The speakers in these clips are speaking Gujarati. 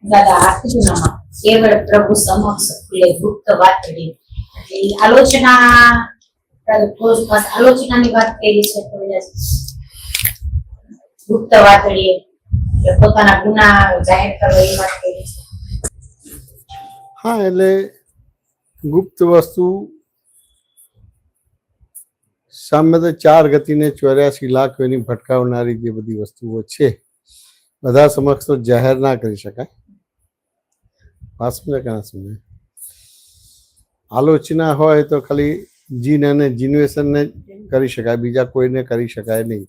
દાદા અર્જુનમાં કેવળ પ્રભુ સમક્ષ ખુલે ગુપ્ત વાતડી એટલે આલોચનાની વાત કરી છે ગુપ્ત વાતડી પોતાના ગુના જાહેર કરવા એ વાત કરી છે. હા, એટલે ગુપ્ત વસ્તુ સામે તો 4 ગતિને 84 લાખ એની ભટકાવનારી જે બધી વસ્તુઓ છે બધા સમક્ષ તો જાહેર ના કરી શકાય. વાત સમજે કે ના સમજે? આલોચના હોય તો ખાલી જીન અને જીનવેશનને કરી શકાય, બીજા કોઈને કરી શકાય નહીં.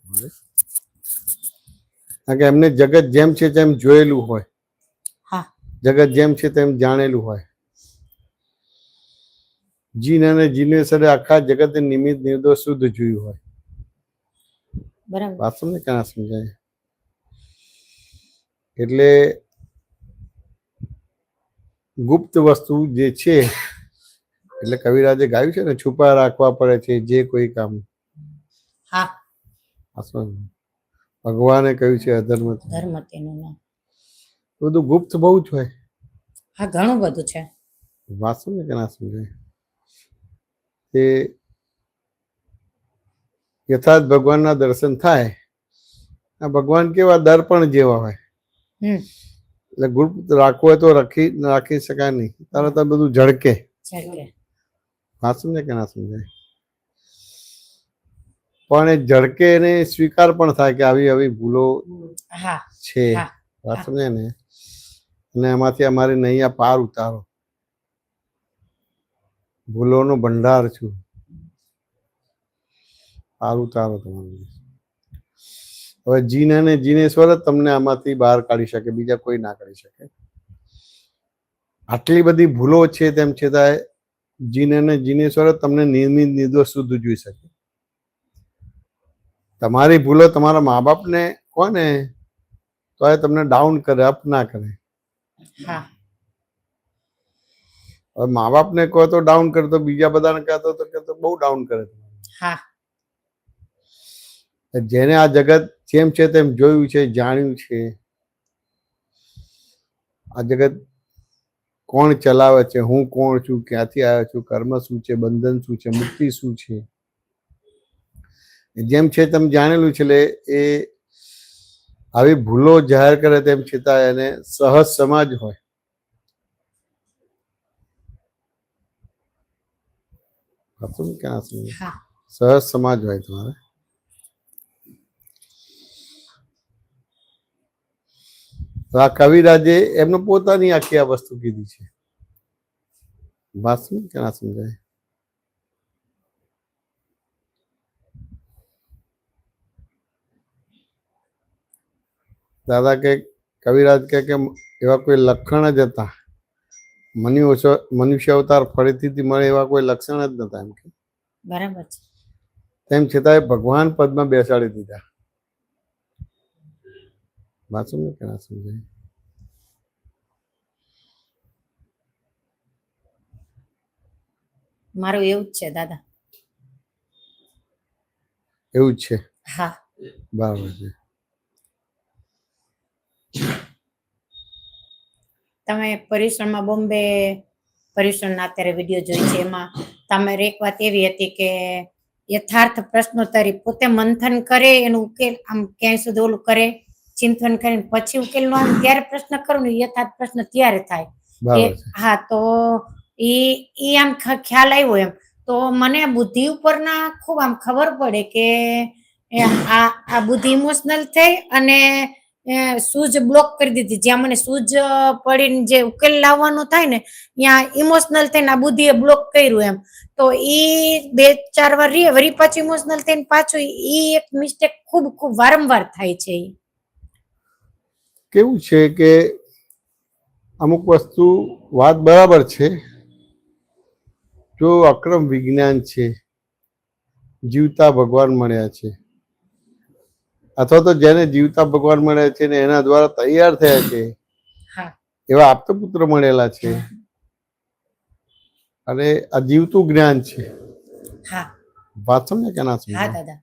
કારણ કે એમને જગત જેમ છે તેમ જોયેલું હોય, જગત જેમ છે તેમ જાણેલું હોય. જીન અને જીનેશ્વરે આખા જગત નિમિત્ત નિર્દોષ શુદ્ધ જોયું હોય. બરાબર. વાત સમજે કે ના સમજાય? એટલે ગુપ્ત વસ્તુ જે છે એટલે કવિરાજે ગાયું છે ને, છુપા રાખવા પડે છે જે કોઈ કામ. ભગવાને કહ્યું છે અધર્મ ધર્મ તેનું નામ. બધું ગુપ્ત બહુ જ હોય. હા, ઘણું બધું છે. વાત સમજે કે ના સમજાય? તે યથાર્થ ભગવાનના દર્શન થાય. આ ભગવાન કેવા દર્પણ જેવા હોય. એટલે ગુપ્ત રાખવું હોય તો રાખી શકાય નહીં. તરત બધું ઝળકે. વાત સમજે કે ના સમજાય? પણ એ ઝળકે એને સ્વીકાર પણ થાય કે આવી આવી ભૂલો છે. વાત સમજે ને? અને એમાંથી અમારી નૈયા પાર ઉતારો. ભૂલોનો ભંડાર છું, પાર ઉતારો તમારું. હવે જીન અને જીનેશ્વર જ તમને આમાંથી બહાર કાઢી શકે, બીજા કોઈ ના કાઢી શકે. આટલી બધી ભૂલો છે તેમ છતાં જીન અને જીનેશ્વર જ તમને નિર્મિત નિર્દોષ શુદ્ધ જોઈ શકે. તમારી ભૂલો તમારા મા બાપને કોને તો એ તમને ડાઉન કરે, અપ ના કરે. હવે મા બાપને કહો તો ડાઉન કરે, તો બીજા બધાને કહેતો તો બહુ ડાઉન કરે. જેને આ જગત જેમ છે તેમ જોયું છે, જાણ્યું છે, આ જગત કોણ ચલાવે છે, હું કોણ છું, ક્યાંથી આવ્યો છું, કર્મ શું છે, બંધન શું છે, મુક્તિ શું છે, જેમ છે તેમ જાણેલું છે. એટલે એ આવી ભૂલો જાહેર કરે તેમ છતાં એને સહજ સમાજ હોય. સહજ સમાજ હોય તમારે. આ કવિરાજે એમને પોતાની આખી આ વસ્તુ કીધી છે. વાત સમજ કે ના સમજાય? દાદા કે કવિરાજ કે એવા કોઈ લક્ષણ જ હતા, મનુષ્ય અવતાર ફરીથી મળે એવા કોઈ લક્ષણ જ નતા એમ કે. બરાબર છે. તેમ છતાં ભગવાન પદમાં બેસાડી દીધા. વાત સમજે કે ના સમજાય? મારું એવું જ છે દાદા. એવું જ છે? હા, બરાબર છે. તમે પરિશ્રમમાં બોમ્બે પરિશ્રમના અત્યારે વિડીયો જોઈ છે, એમાં તમારી એક વાત એવી હતી કે યથાર્થ પ્રશ્નોત્તરી પોતે મંથન કરે, એનું ઉકેલ આમ ક્યાંય સુધી ઓલું કરે, ચિંતન કરીને પછી ઉકેલ નો આવે ત્યારે પ્રશ્ન કરું ને યથાર્થ પ્રશ્ન ત્યારે થાય. હા, તો ઈ આમ ખ્યાલ આવ્યો એમ. તો મને બુદ્ધિ ઉપરના ખૂબ આમ ખબર પડે કે આ બુદ્ધિ ઇમોશનલ થઈ અને સૂઝ બ્લોક કરી દીધી. જ્યાં મને સૂઝ પડીને જે ઉકેલ લાવવાનો થાય ને ત્યાં ઇમોશનલ થઈને આ બુદ્ધિએ બ્લોક કર્યું એમ. તો ઈ 2-4 વાર વરી પાછું ઇમોશનલ થઈને પાછું ઈ એક મિસ્ટેક ખૂબ ખૂબ વારંવાર થાય છે. કેવું છે કે અમુક વસ્તુ વાત બરાબર છે. જો અક્રમ વિજ્ઞાન છે, જીવતા ભગવાન મળ્યા છે, અથવા તો જેને જીવતા ભગવાન મળ્યા છે ને એના દ્વારા તૈયાર થયા છે એવા આપતપુત્ર મળેલા છે, અને આ જીવતું જ્ઞાન છે. વાત સમજે કે ના સમજે?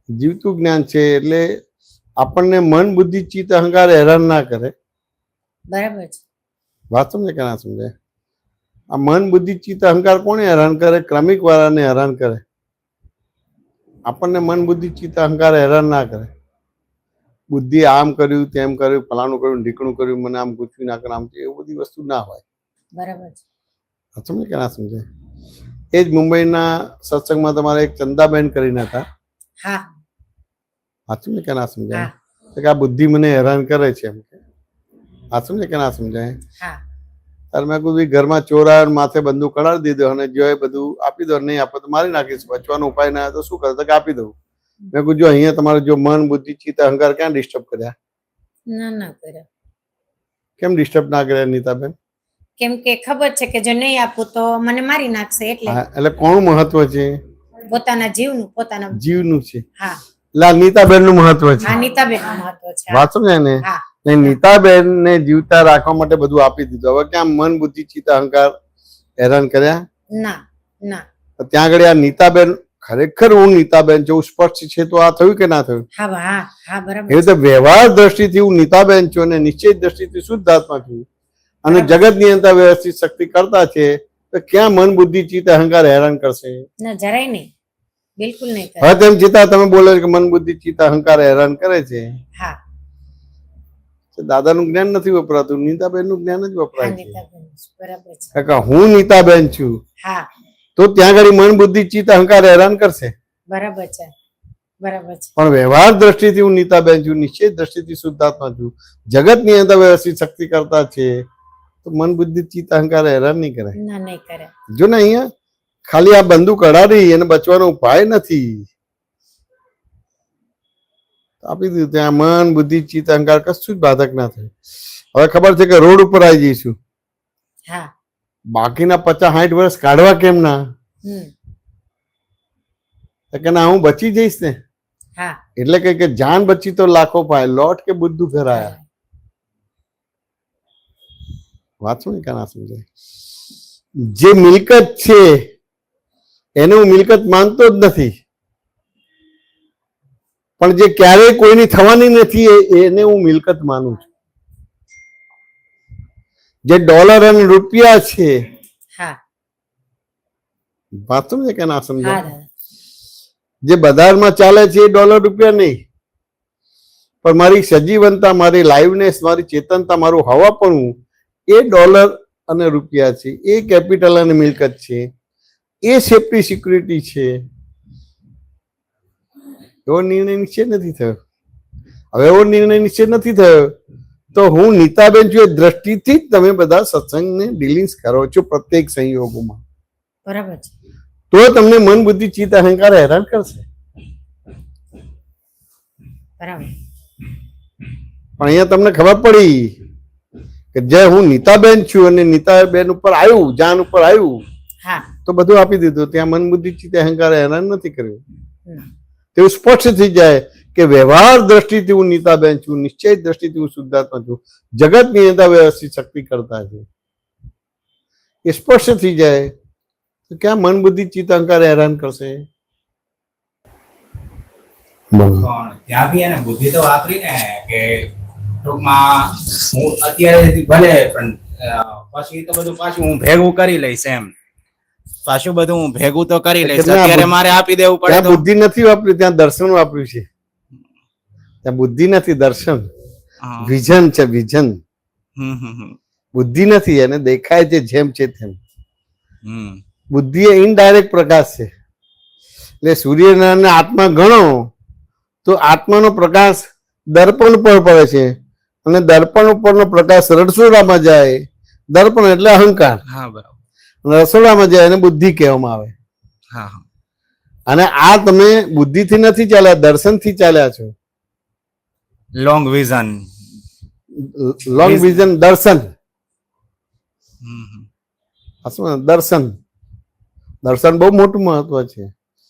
જીવતું જ્ઞાન છે એટલે આપણને મન બુદ્ધિ ચિત્ત અહંકાર હેરાન ના કરે. બરાબર છે. વાત સમજે કે ના સમજે? આ મન બુદ્ધિ ચિત્ત અહંકાર કોને હેરાન કરે? ક્રમિક વાળાને હેરાન કરે. આપણને મન બુદ્ધિ ચિત્ત અહંકાર હેરાન ના કરે. બુદ્ધિ આમ કર્યું તેમ કર્યું ફલાણું કર્યું ઢીકણું કર્યું મને આમ ગુચવી ના કરે આમ એવું બધી વસ્તુ ના હોય. બરાબર છે. સમજે કે ના સમજે? એ જ મુંબઈના સત્સંગમાં તમારે એક ચંદાબેન કરીને હતા. હા સાચું ને કે ના સમજાય? હા કે આ બુદ્ધિ મને હેરાન કરે છે એમ કે. સાચું ને કે ના સમજાય? હા ત્યારે મેં કીધું ઘરમાં ચોર આવે માથે બંદૂક કઢાવી દીધો અને જો એ બધું આપી દો નહીં આપે તો મારી નાખીશ. બચવાનો ઉપાય ના આવે તો શું કરે? તો કે આપી દઉં. મેં કીધું જો અહીંયા તમારે જો મન બુદ્ધિ ચિત્ત અહંકાર ક્યાં ડિસ્ટર્બ કર્યા? ના ના કર્યા. કેમ ડિસ્ટર્બ ના કર્યા નીતાબેન? કેમ કે ખબર છે કે જો નહીં આપું તો મને મારી નાખશે એટલે. હા એટલે કોનું મહત્વ છે? પોતાના જીવનું, પોતાના જીવનું છે. હા એટલે આ નીતાબેન નું મહત્વ છે. હા નીતાબેન નું મહત્વ છે. વાત સમજાય ને? હા ને નીતાબેન ને જીવતા રાખવા માટે બધું આપી દીધું. હવે ક્યાં મન બુદ્ધિ ચિત્ત અહંકાર હેરાન કર્યા? ના ના. તો ત્યાં આગળ આ નીતાબેન ખરેખર હું નીતાબેન છું સ્પષ્ટ છે તો આ થયું કે ના થયું? હા હા હા બરાબર એ તો વ્યવહાર દ્રષ્ટિથી હું નીતાબેન છું અને નિશ્ચય દ્રષ્ટિથી શુદ્ધ આત્મા છું અને જગત નિયંતા વ્યવસ્થિત શક્તિ કરતા છે તો ક્યાં મન બુદ્ધિ ચિત્ત અહંકાર હેરાન કરશે? ના જરાય નહીં, બિલકુલ નહીં કરે. હવે તેમ છતાં તમે બોલો કે મન બુદ્ધિ ચિત્ત અહંકાર હેરાન કરે છે. હા દાદાનું જ્ઞાન નથી વપરાતું, નીતાબેન નું જ્ઞાન જ હા વપરાય છે. નીતાબેન બરાબર છે. કારણ કે હું નીતાબેન છું હા તો ત્યાં આગળ મન બુદ્ધિ ચિત્ત અહંકાર હેરાન કરશે. બરાબર છે. બરાબર છે. પણ વ્યવહાર દ્રષ્ટિથી હું નીતાબેન છું, નિશ્ચય દ્રષ્ટિથી શુદ્ધાત્મા છું, જગત ની અંદર વ્યવસ્થિત શક્તિ કરતા છે તો મન બુદ્ધિ ચિત્ત અહંકાર હેરાન નહીં કરે. ના નહીં કરે. જો ને અહીંયા ખાલી આ બંદૂક અડાડી અને બચવાનો ઉપાય નથી આપી દીધું. ત્યાં મન બુદ્ધિ ચિત્ત અહંકાર કશું જ બાધક ના થાય. હવે ખબર છે કે રોડ ઉપર આવી જઈશું. હા બાકીના 50-60 વર્ષ કાઢવા કેમ ના? કે ના હું બચી જઈશ ને હા એટલે કે જાન બચી તો લાખો પાય લોટ કે બુદ્ધુ ફેરાયા. વાત શું કે ના સમજાય? જે મિલકત છે એને હું મિલકત માનતો જ નથી પણ જે ક્યારેય કોઈની થવાની નથી એને હું મિલકત માનું છું. જે ડોલર અને રૂપિયા છે હા વાત સમજે કે ના હા સમજાય? દાદા. જે બજારમાં ચાલે છે એ ડોલર રૂપિયા નહીં પણ મારી સજીવનતા, મારી લાઈવનેસ, મારી ચેતનતા, મારું હવાપણું એ ડોલર અને રૂપિયા છે. એ કેપિટલ અને મિલકત છે. એ સેફટી સિક્યુરિટી છે. એવો નિર્ણય નિશ્ચય નથી થયો. હવે એવો નિર્ણય નિશ્ચય નથી થયો તો હું નીતાબેન છું એ દ્રષ્ટિથી જ તમે બધા સત્સંગને ડિલિંગ્સ કરો છો પ્રત્યેક સંયોગોમાં. બરાબર છે. તો તમને મન બુદ્ધિ ચિત્ત અહંકાર હેરાન કરશે. બરાબર. પણ અહીંયા તમને ખબર પડી કે જે હું નીતાબેન છું અને નીતાબેન ઉપર આવ્યું, જાન ઉપર આવ્યું હા તો બધું આપી દીધું. ત્યાં મન બુદ્ધિ ચિત્ત અહંકાર હેરાન નથી કર્યું. હમ. તેવું સ્પષ્ટ થઈ જાય કે વ્યવહાર દ્રષ્ટિથી હું નીતાબેન છું, નિશ્ચય દ્રષ્ટિથી હું શુદ્ધાત્મા છું, જગત નિયંતા વ્યવસ્થિત શક્તિ કરતા છે. એ સ્પષ્ટ થઈ જાય તો ક્યાં મન બુદ્ધિ ચિત્ત અહંકાર હેરાન કરશે? પણ ત્યાં બી એને બુદ્ધિ તો વાપરી ને કે ટૂંકમાં હું અત્યારે ભલે પણ પછી તો બધું પાછું હું ભેગું કરી લઈશ એમ. પાછું બધું હું ભેગું તો કરી લઈશ. અત્યારે મારે આપી દેવું પડે ત્યાં તો બુદ્ધિ નથી વાપરી, ત્યાં દર્શન વાપર્યું છે. ત્યાં બુદ્ધિ નથી, દર્શન, વિઝન છે. વિઝન, બુદ્ધિ નથી. એને દેખાય છે જેમ છે તેમ. બુદ્ધિ એ ઇનડાયરેક્ટ પ્રકાશ છે. એટલે સૂર્યનારાયણ આત્મા ગણો તો આત્માનો પ્રકાશ દર્પણ પર પડે છે અને દર્પણ ઉપરનો પ્રકાશ રસોડામાં જાય. દર્પણ એટલે અહંકાર. હા બરાબર. રસોડામાં જાય એને બુદ્ધિ કહેવામાં આવે. હા અને આ તમે બુદ્ધિથી નથી ચાલ્યા, દર્શનથી ચાલ્યા છો. Long vision. લોંગ વિઝન, દર્શન. દર્શન, દર્શન બહુ મોટું મહત્વ છે.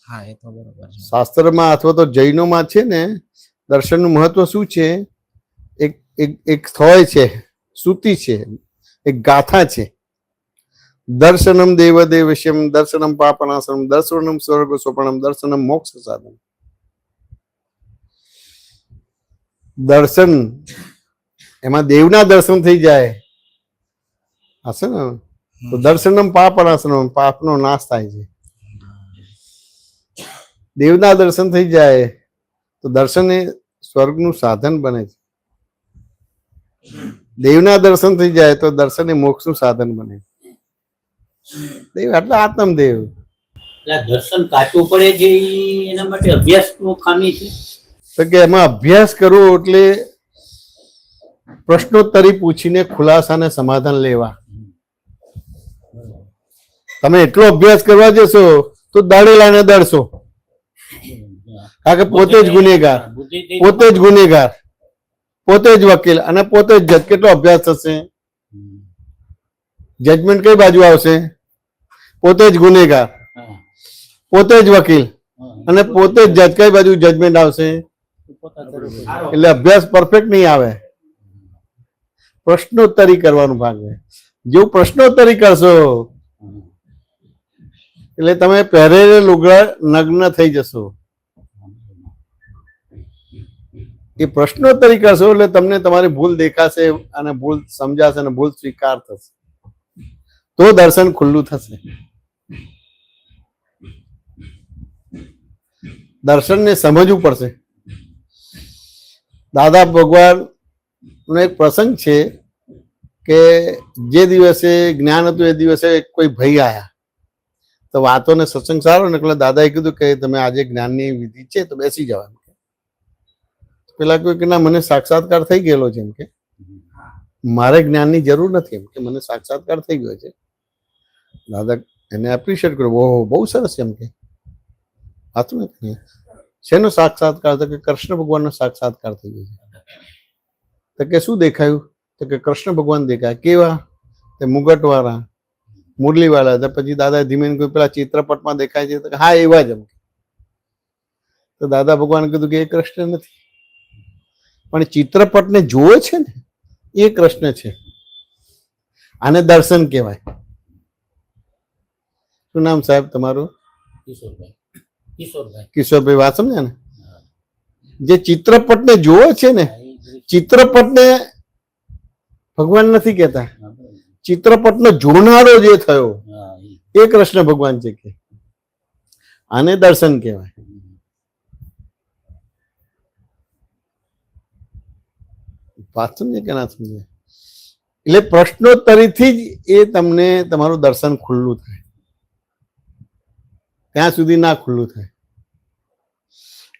હા એ તો બરાબર છે. શાસ્ત્રમાં અથવા તો જૈનોમાં છે ને દર્શનનું મહત્વ શું છે? એક થોય છે, શ્રુતિ છે, એક ગાથા છે. દર્શનમ દેવ દેવશ્યમ, દર્શનમ પાપનાશનમ, દર્શનમ સ્વર્ગ સોપણમ, દર્શનમ મોક્ષ સાધન. દર્શન એમાં દેવના દર્શન થઈ જાય હશે ને, તો દર્શનમ પાપનાશનમ, પાપનો નાશ થાય છે. દેવના દર્શન થઈ જાય તો દર્શન એ સ્વર્ગનું સાધન બને છે. દેવના દર્શન થઈ જાય તો દર્શન એ મોક્ષનું સાધન બને. દેવ એટલે આત્મદેવ. દર્શન કાચું પડે છે એના માટે અભ્યાસ ખામી છે. તો કે એમાં અભ્યાસ કરવો એટલે પ્રશ્નોત્તરી પૂછીને ખુલાસાને સમાધાન લેવા. તમે એટલો અભ્યાસ કરવા જશો તો દાડેલાને દળશો, કારણ કે પોતે જ ગુનેગાર, પોતે જ ગુનેગાર, પોતે જ વકીલ અને પોતે જ જજ. કેટલો અભ્યાસ થશે? જજમેન્ટ કઈ બાજુ આવશે? પોતે જ ગુનેગાર, પોતે જ વકીલ અને પોતે જ જજ. કઈ બાજુ જજમેન્ટ આવશે? એટલે અભ્યાસ પરફેક્ટ નહીં આવે. પ્રશ્નોત્તરી કરવાનું ભાગ છે. જેવું પ્રશ્નોત્તરી કરશો એટલે તમે પહેરેલે લુગડા નગ્ન થઈ જશો. એ પ્રશ્નોત્તરી કરશો એટલે તમને તમારી ભૂલ દેખાશે અને ભૂલ સમજાશે અને ભૂલ સ્વીકાર થશે, તો દર્શન ખુલ્લું થશે. દર્શનને સમજવું પડશે. દાદા ભગવાન નો એક પ્રસંગ છે કે જે દિવસે જ્ઞાન હતું એ દિવસે કોઈ ભાઈ આયા તો વાતો ને સત્સંગ સારો ને એટલે દાદાએ કીધું કે તમે આજે જ્ઞાનની વિધિ છે તો બેસી જવાનું. પેલા કોઈ કે ના, મને સાક્ષાત્કાર થઈ ગયેલો છે, એમ કે મારે જ્ઞાનની જરૂર નથી, એમ કે મને સાક્ષાત્કાર થઈ ગયો છે. દાદા એને એપ્રિશિએટ કર્યો, ઓહો બહુ સરસ, એમ કે વાતું નથી. શેનો સાક્ષાત્કાર? તો કે કૃષ્ણ ભગવાનનો સાક્ષાત્કાર થઈ ગયો છે. તો કે શું દેખાયું? તો કે કૃષ્ણ ભગવાન દેખાય. કેવા? તે મુગટવાળા, મુરલીવાળા. તો પછી દાદા ધીમે કોઈ પેલા ચિત્રપટમાં દેખાય છે? તો કે હા એવા જ. એમ તો દાદા ભગવાન કીધું કે એ કૃષ્ણ નથી, પણ ચિત્રપટને જોવે છે ને એ કૃષ્ણ છે. આને દર્શન કહેવાય. શું નામ સાહેબ તમારું? કિશોરભાઈ. વાત સમજે ને? જે ચિત્રપટને જોવે છે ને, ચિત્રપટને ભગવાન નથી કહેતા, ચિત્રપટનો જોનારો જે થયો એ કૃષ્ણ ભગવાન છે. કે આને દર્શન કહેવાય. વાત સમજે કે ના સમજે? એટલે પ્રશ્નોત્તરીથી જ એ તમને તમારું દર્શન ખુલ્લું થાય, ત્યાં સુધી ના ખુલ્લું થાય.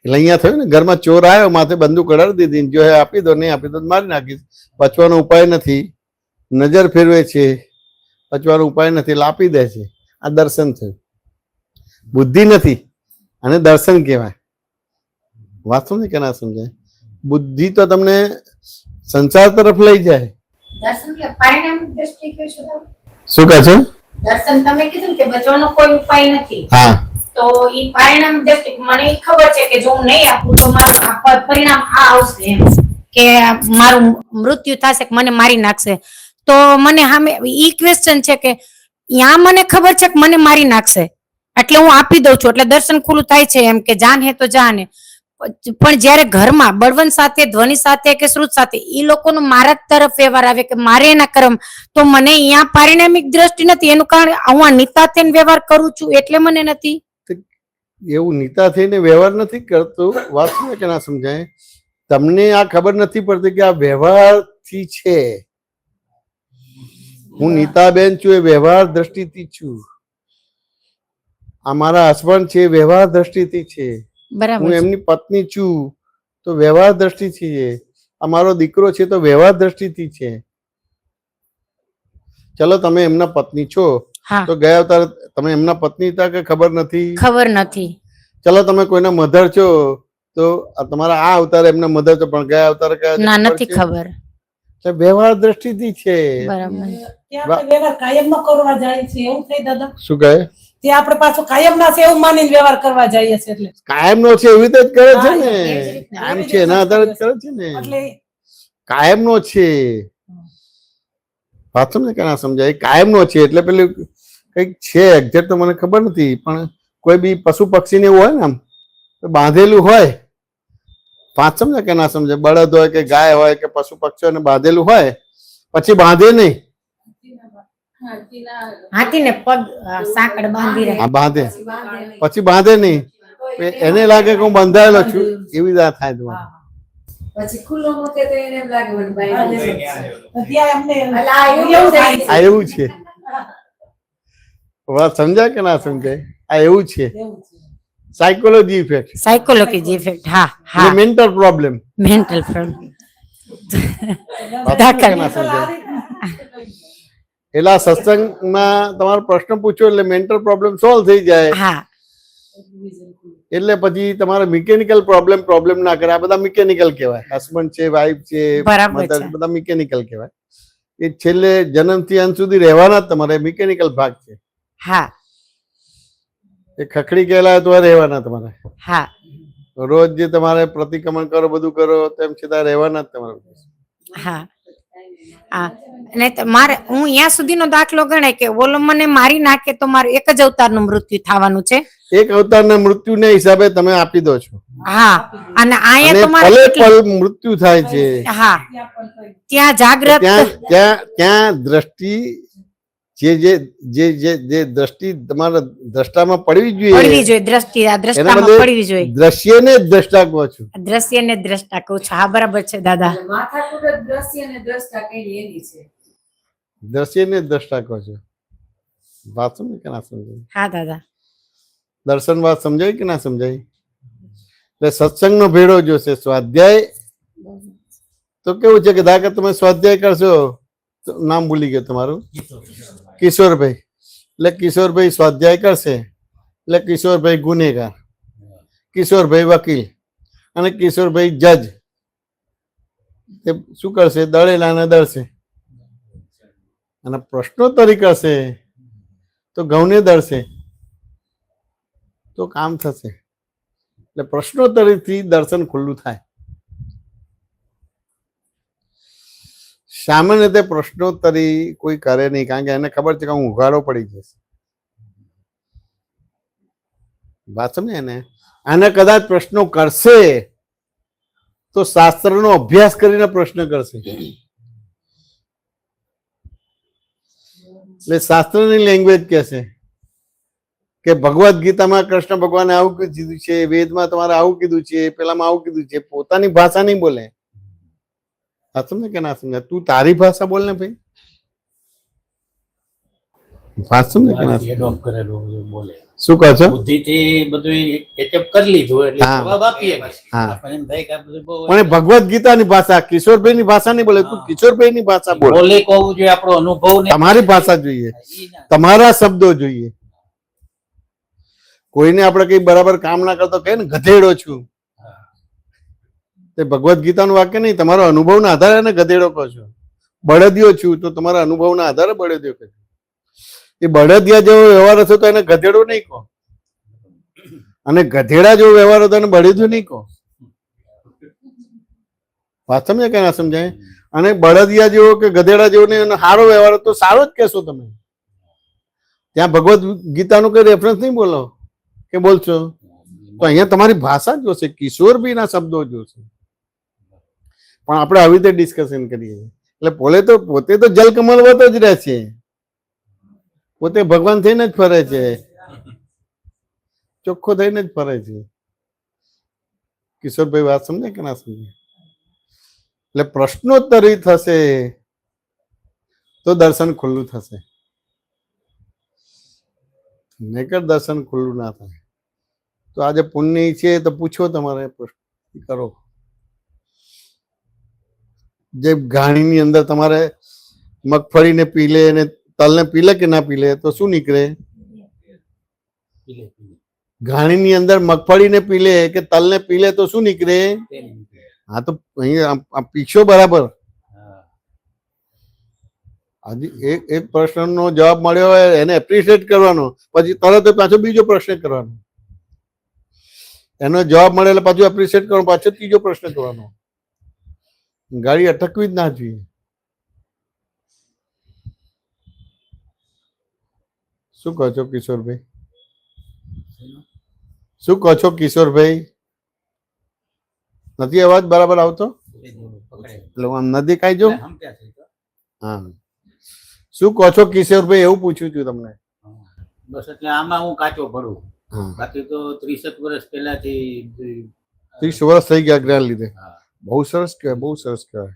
એટલે અહીંયા થયું ને, ઘરમાં ચોર આવ્યો, માથે બંદૂક અડાડી દીધી, જો આપી દો, નહીં આપી દો મારી નાખીશ. બચવાનો ઉપાય નથી, નજર ફેરવે છે, બચવાનો ઉપાય નથી એટલે આપી દે છે. આ દર્શન થયું. બુદ્ધિ નથી, અને દર્શન કહેવાય. વાત સમજે કે ના સમજાય? બુદ્ધિ તો તમને સંસાર તરફ લઈ જાય. દર્શન કે પરિણામ દ્રષ્ટિ કહો છો તમે? શું કહે છે? દર્શન તમે કીધું કે બચવાનો કોઈ ઉપાય નથી, હા, તો ઈ પરિણામ દ્રષ્ટિ મને ઈ ખબર છે કે જો હું નહીં આપું તો મારું પરિણામ આ આવશે, એમ કે મારું મૃત્યુ થશે, કે મને મારી નાખશે. તો મને સામે ઈ ક્વેશ્ચન છે કે ત્યાં મને ખબર છે કે મને મારી નાખશે એટલે હું આપી દઉં છું એટલે દર્શન ખુલ્લું થાય છે, એમ કે જાન હે તો જાન હે. પણ જયારે ઘરમાં બળવંત સાથે, ધ્વનિ સાથે કે શ્રુત સાથે ઈ લોકોનો મારા તરફ વ્યવહાર આવે કે મારે એના કર્મ, તો મને અહીંયા પારિણામિક દ્રષ્ટિ નથી. એનું કારણ હું આ નીતા થઈને વ્યવહાર કરું છું એટલે મને નથી. એવું નીતા થઈને વ્યવહાર નથી કરતો. વાત શું કે ના સમજાય? તમને આ ખબર નથી પડતી કે આ વ્યવહારથી છે. હું નીતાબેન છું, એ વ્યવહાર દ્રષ્ટિથી છું. આ મારા હસબન્ડ છે, વ્યવહાર દ્રષ્ટિથી છે. બરાબર. હું એમની પત્ની છું તો વ્યવહાર દ્રષ્ટિથી છે. આ મારો દીકરો છે તો વ્યવહાર દ્રષ્ટિથી છે. ચલો તમે એમના પત્ની છો, તો ગયા અવતાર તમે એમના પત્ની હતા કે ખબર નથી? ખબર નથી. ચલો તમે કોઈના મધર છો તો તમારા આ અવતાર એમના મધર છો, પણ ગયા અવતાર કયા? ના, નથી ખબર. વ્યવહાર દ્રષ્ટિથી છે. બરાબર. વ્યવહાર કાયમ નો કરવા જાય છે એવું થઈ દાદા? શું કહે? તે આપણે પાછું કાયમ ના છે એવું માનીને વ્યવહાર કરવા જઈએ છે. એટલે કાયમ નો છે એવી રીતે જ કરે છે ને. કાયમ છે એના આધારે જ કરે છે ને. એટલે કાયમ નો છે. વાત સમજે કે ના સમજાય? કાયમ નો છે એટલે પેલું કઈક છે એક્ઝેક્ટ તો મને ખબર નથી, પણ કોઈ બી પશુ પક્ષી ને એવું હોય ને આમ બાંધેલું હોય વાત સમજે કે ના સમજે? બળદ હોય કે ગાય હોય કે પશુ પક્ષીઓને બાંધેલું હોય પછી બાંધે નહીં. હાથીને પગ સાંકળ બાંધી રાખે. આ બાંધે પછી બાંધે નહીં. એને લાગે કે હું બંધાયેલો છું એવી વાત થાય તમારે. પછી ખુલ્લો મૂકે તો એને એમ લાગે મને બાંધી ત્યાં એમને એવું થાય. આ એવું છે. વાત સમજાય કે ના સમજાય? આ એવું છે. Psychology effect, psychology effect. હા એટલે હા, મેન્ટલ પ્રોબ્લેમ. Mental problem. દાખલ ના સમજાય. એટલે આ સત્સંગમાં તમારો પ્રશ્ન પૂછ્યો એટલે મેન્ટલ પ્રોબ્લેમ સોલ્વ થઈ જાય. હા એટલે પછી તમારે મિકેનિકલ પ્રોબ્લેમ ના કરે. આ બધા મિકેનિકલ કહેવાય. હસબન્ડ છે, વાઈફ છે, બરાબર મધર છે. બધા મિકેનિકલ કહેવાય. એ છેલ્લે જન્મથી અંત સુધી રહેવાના જ તમારે મિકેનિકલ ભાગ છે. હા એ ખખડી ગયેલા તો રહેવાના તમારે. હા રોજ જે તમારે પ્રતિક્રમણ કરો બધું કરો તેમ છતાં રહેવાના જ તમારે. હા હા. અને મારે હું ત્યાં સુધીનો દાખલો ગણાય કે ઓલો મને મારી નાખે તો મારું એક જ અવતારનું મૃત્યુ થવાનું છે. એક અવતારના મૃત્યુને હિસાબે તમે આપી દો છો. હા અને અહીંયા અને તો મારે પલે કેટલી- પલ મૃત્યુ થાય છે. હા ત્યાં જાગ્રત ત્યાં ત્યાં ત્યાં દ્રષ્ટિ જે જે જે જે જે દ્રષ્ટિ તમારા દ્રષ્ટામાં પડવી પડવી જોઈએ જોઈએ. દ્રષ્ટિ આ એના દ્રષ્ટામાં બદલે પડવી જોઈએ. દ્રશ્યને જ દ્રષ્ટા કહો છો. દ્રશ્યને દ્રષ્ટા કહું છું. હા બરાબર છે દાદા. માથાકૂટ જ દ્રશ્ય અને દ્રષ્ટા કઈ એની છે. દ્રશ્યને જ દ્રષ્ટા કહો છો. વાત સમજ કે ના સમજાય? હા દાદા. દર્શન વાત સમજાય કે ના સમજાય? એટલે સત્સંગનો ભેડો જોશે. સ્વાધ્યાય તો કેવું છે કે ધારો કે તમે સ્વાધ્યાય કરશો તો નામ ભૂલી ગયો તમારું, કિશોરભાઈ. એટલે કિશોરભાઈ સ્વાધ્યાય કરશે એટલે કિશોરભાઈ ગુનેગાર, કિશોરભાઈ વકીલ અને કિશોરભાઈ જજ. એ શું કરશે? દળેલાને દળશે. અને પ્રશ્નોત્તરી કરશે તો ઘઉંને દળશે તો કામ થશે. એટલે પ્રશ્નોત્તરીથી દર્શન ખુલ્લું થાય. સામાન્ય રીતે પ્રશ્નોત્તરી કોઈ કરે નહીં, કારણ કે એને ખબર છે કે હું ઉઘાડો પડી જઈશ. વાત સમજે ને? આને કદાચ પ્રશ્નો કરશે તો શાસ્ત્રનો અભ્યાસ કરીને પ્રશ્ન કરશે. એટલે શાસ્ત્રની લેંગ્વેજ કહેશે કે ભગવદ્ ગીતામાં કૃષ્ણ ભગવાને આવું કીધું છે, વેદમાં તમારે આવું કીધું છે, પેલામાં આવું કીધું છે. પોતાની ભાષા નહીં બોલે. હા સમજે કે ના સમજે? તું તારી ભાષા બોલ ને ભાઈ. વાત સમજે કે ના સમજે? એડોપ્ટ કરેલું બોલે. શું કહો છો? બુદ્ધિથી બધું કેચઅપ કરી લીધું એટલે હા. જવાબ આપીએ. હા. આપણને એમ થાય કે આ બધું બહુ પણ ભગવદ્ ગીતાની ભાષા, કિશોરભાઈની ભાષા નહીં બોલે. તું કિશોરભાઈની ભાષા બોલ. બોલે કહું જોઈએ, આપણો અનુભવ ને તમારી ભાષા જોઈએ, તમારા શબ્દો જોઈએ. કોઈને આપણે કઈ બરાબર કામ ના કરતો કહે ને ગધેડો છું, તે ભગવદ્ ગીતાનું વાક્ય નહીં. તમારો અનુભવના આધારે એને ગધેડો કહો છો. બળદિયો છું તો તમારા અનુભવના આધારે બળદિયો કહો છો. એ બળદિયા જેવો વ્યવહાર હશે તો એને ગધેડો નહીં કહો, અને ગધેડા જેવો વ્યવહાર હતો એને બળદિયું નહીં કહો. વાત સમજે કે ના સમજાય? અને બળદિયા જેવો કે ગધેડા જેવો નહીં, એનો સારો વ્યવહાર તો સારો જ કહેશો તમે. ત્યાં ભગવદ્ ગીતાનું કઈ રેફરન્સ નહીં બોલો કે બોલશો. તો અહીંયા તમારી ભાષા જોશે, કિશોરભાઈના શબ્દો જોશે. પણ આપણે આવી રીતે ડિસ્કશન કરીએ એટલે પોતે તો જલકમલવત જ રહે છે. પોતે ભગવાન થઈને જ ફરે છે, ચોખ્ખો થઈને જ ફરે છે. કિશોરભાઈ વાત સમજે કે ના સમજે? એટલે પ્રશ્નોત્તરી થશે તો દર્શન ખુલ્લું થશે, નહીતર દર્શન ખુલ્લું ના થાય. તો આજે પુણ્ય છે તો પૂછો, તમારે પ્રશ્ન કરો. જે ઘાણીની અંદર તમારે મગફળીને પી લે અને તલને પી લે કે ના પી લે તો શું નીકળે? ઘાણીની અંદર મગફળીને પી લે કે તલને પી લે તો શું નીકળે? હા તો અહીંયા પીછો બરાબર. આજે એક પ્રશ્નનો જવાબ મળ્યો હોય એને એપ્રિશિએટ કરવાનો, પછી તરત પાછો બીજો પ્રશ્ન કરવાનો. એનો જવાબ મળે એટલે પાછું એપ્રિશિએટ કરવાનો, પાછો ત્રીજો પ્રશ્ન કરવાનો. ગાડી અટકવી જ ના જોઈએ. શું કહો છો કિશોરભાઈ? શું કહો છો કિશોરભાઈ? નથી અવાજ બરાબર આવતો? એટલે હું આમ નજીક આવી જાઉં. હા, શું કહો છો કિશોરભાઈ? એવું પૂછ્યું છું તમને. બસ એટલે આમાં હું કાચો પડું, હા, બાકી તો 30 વર્ષ પહેલાથી 30 વર્ષ થઈ ગયા જ્ઞાન લીધે. હા. બહુ સરસ કહેવાય, બહુ સરસ કહેવાય.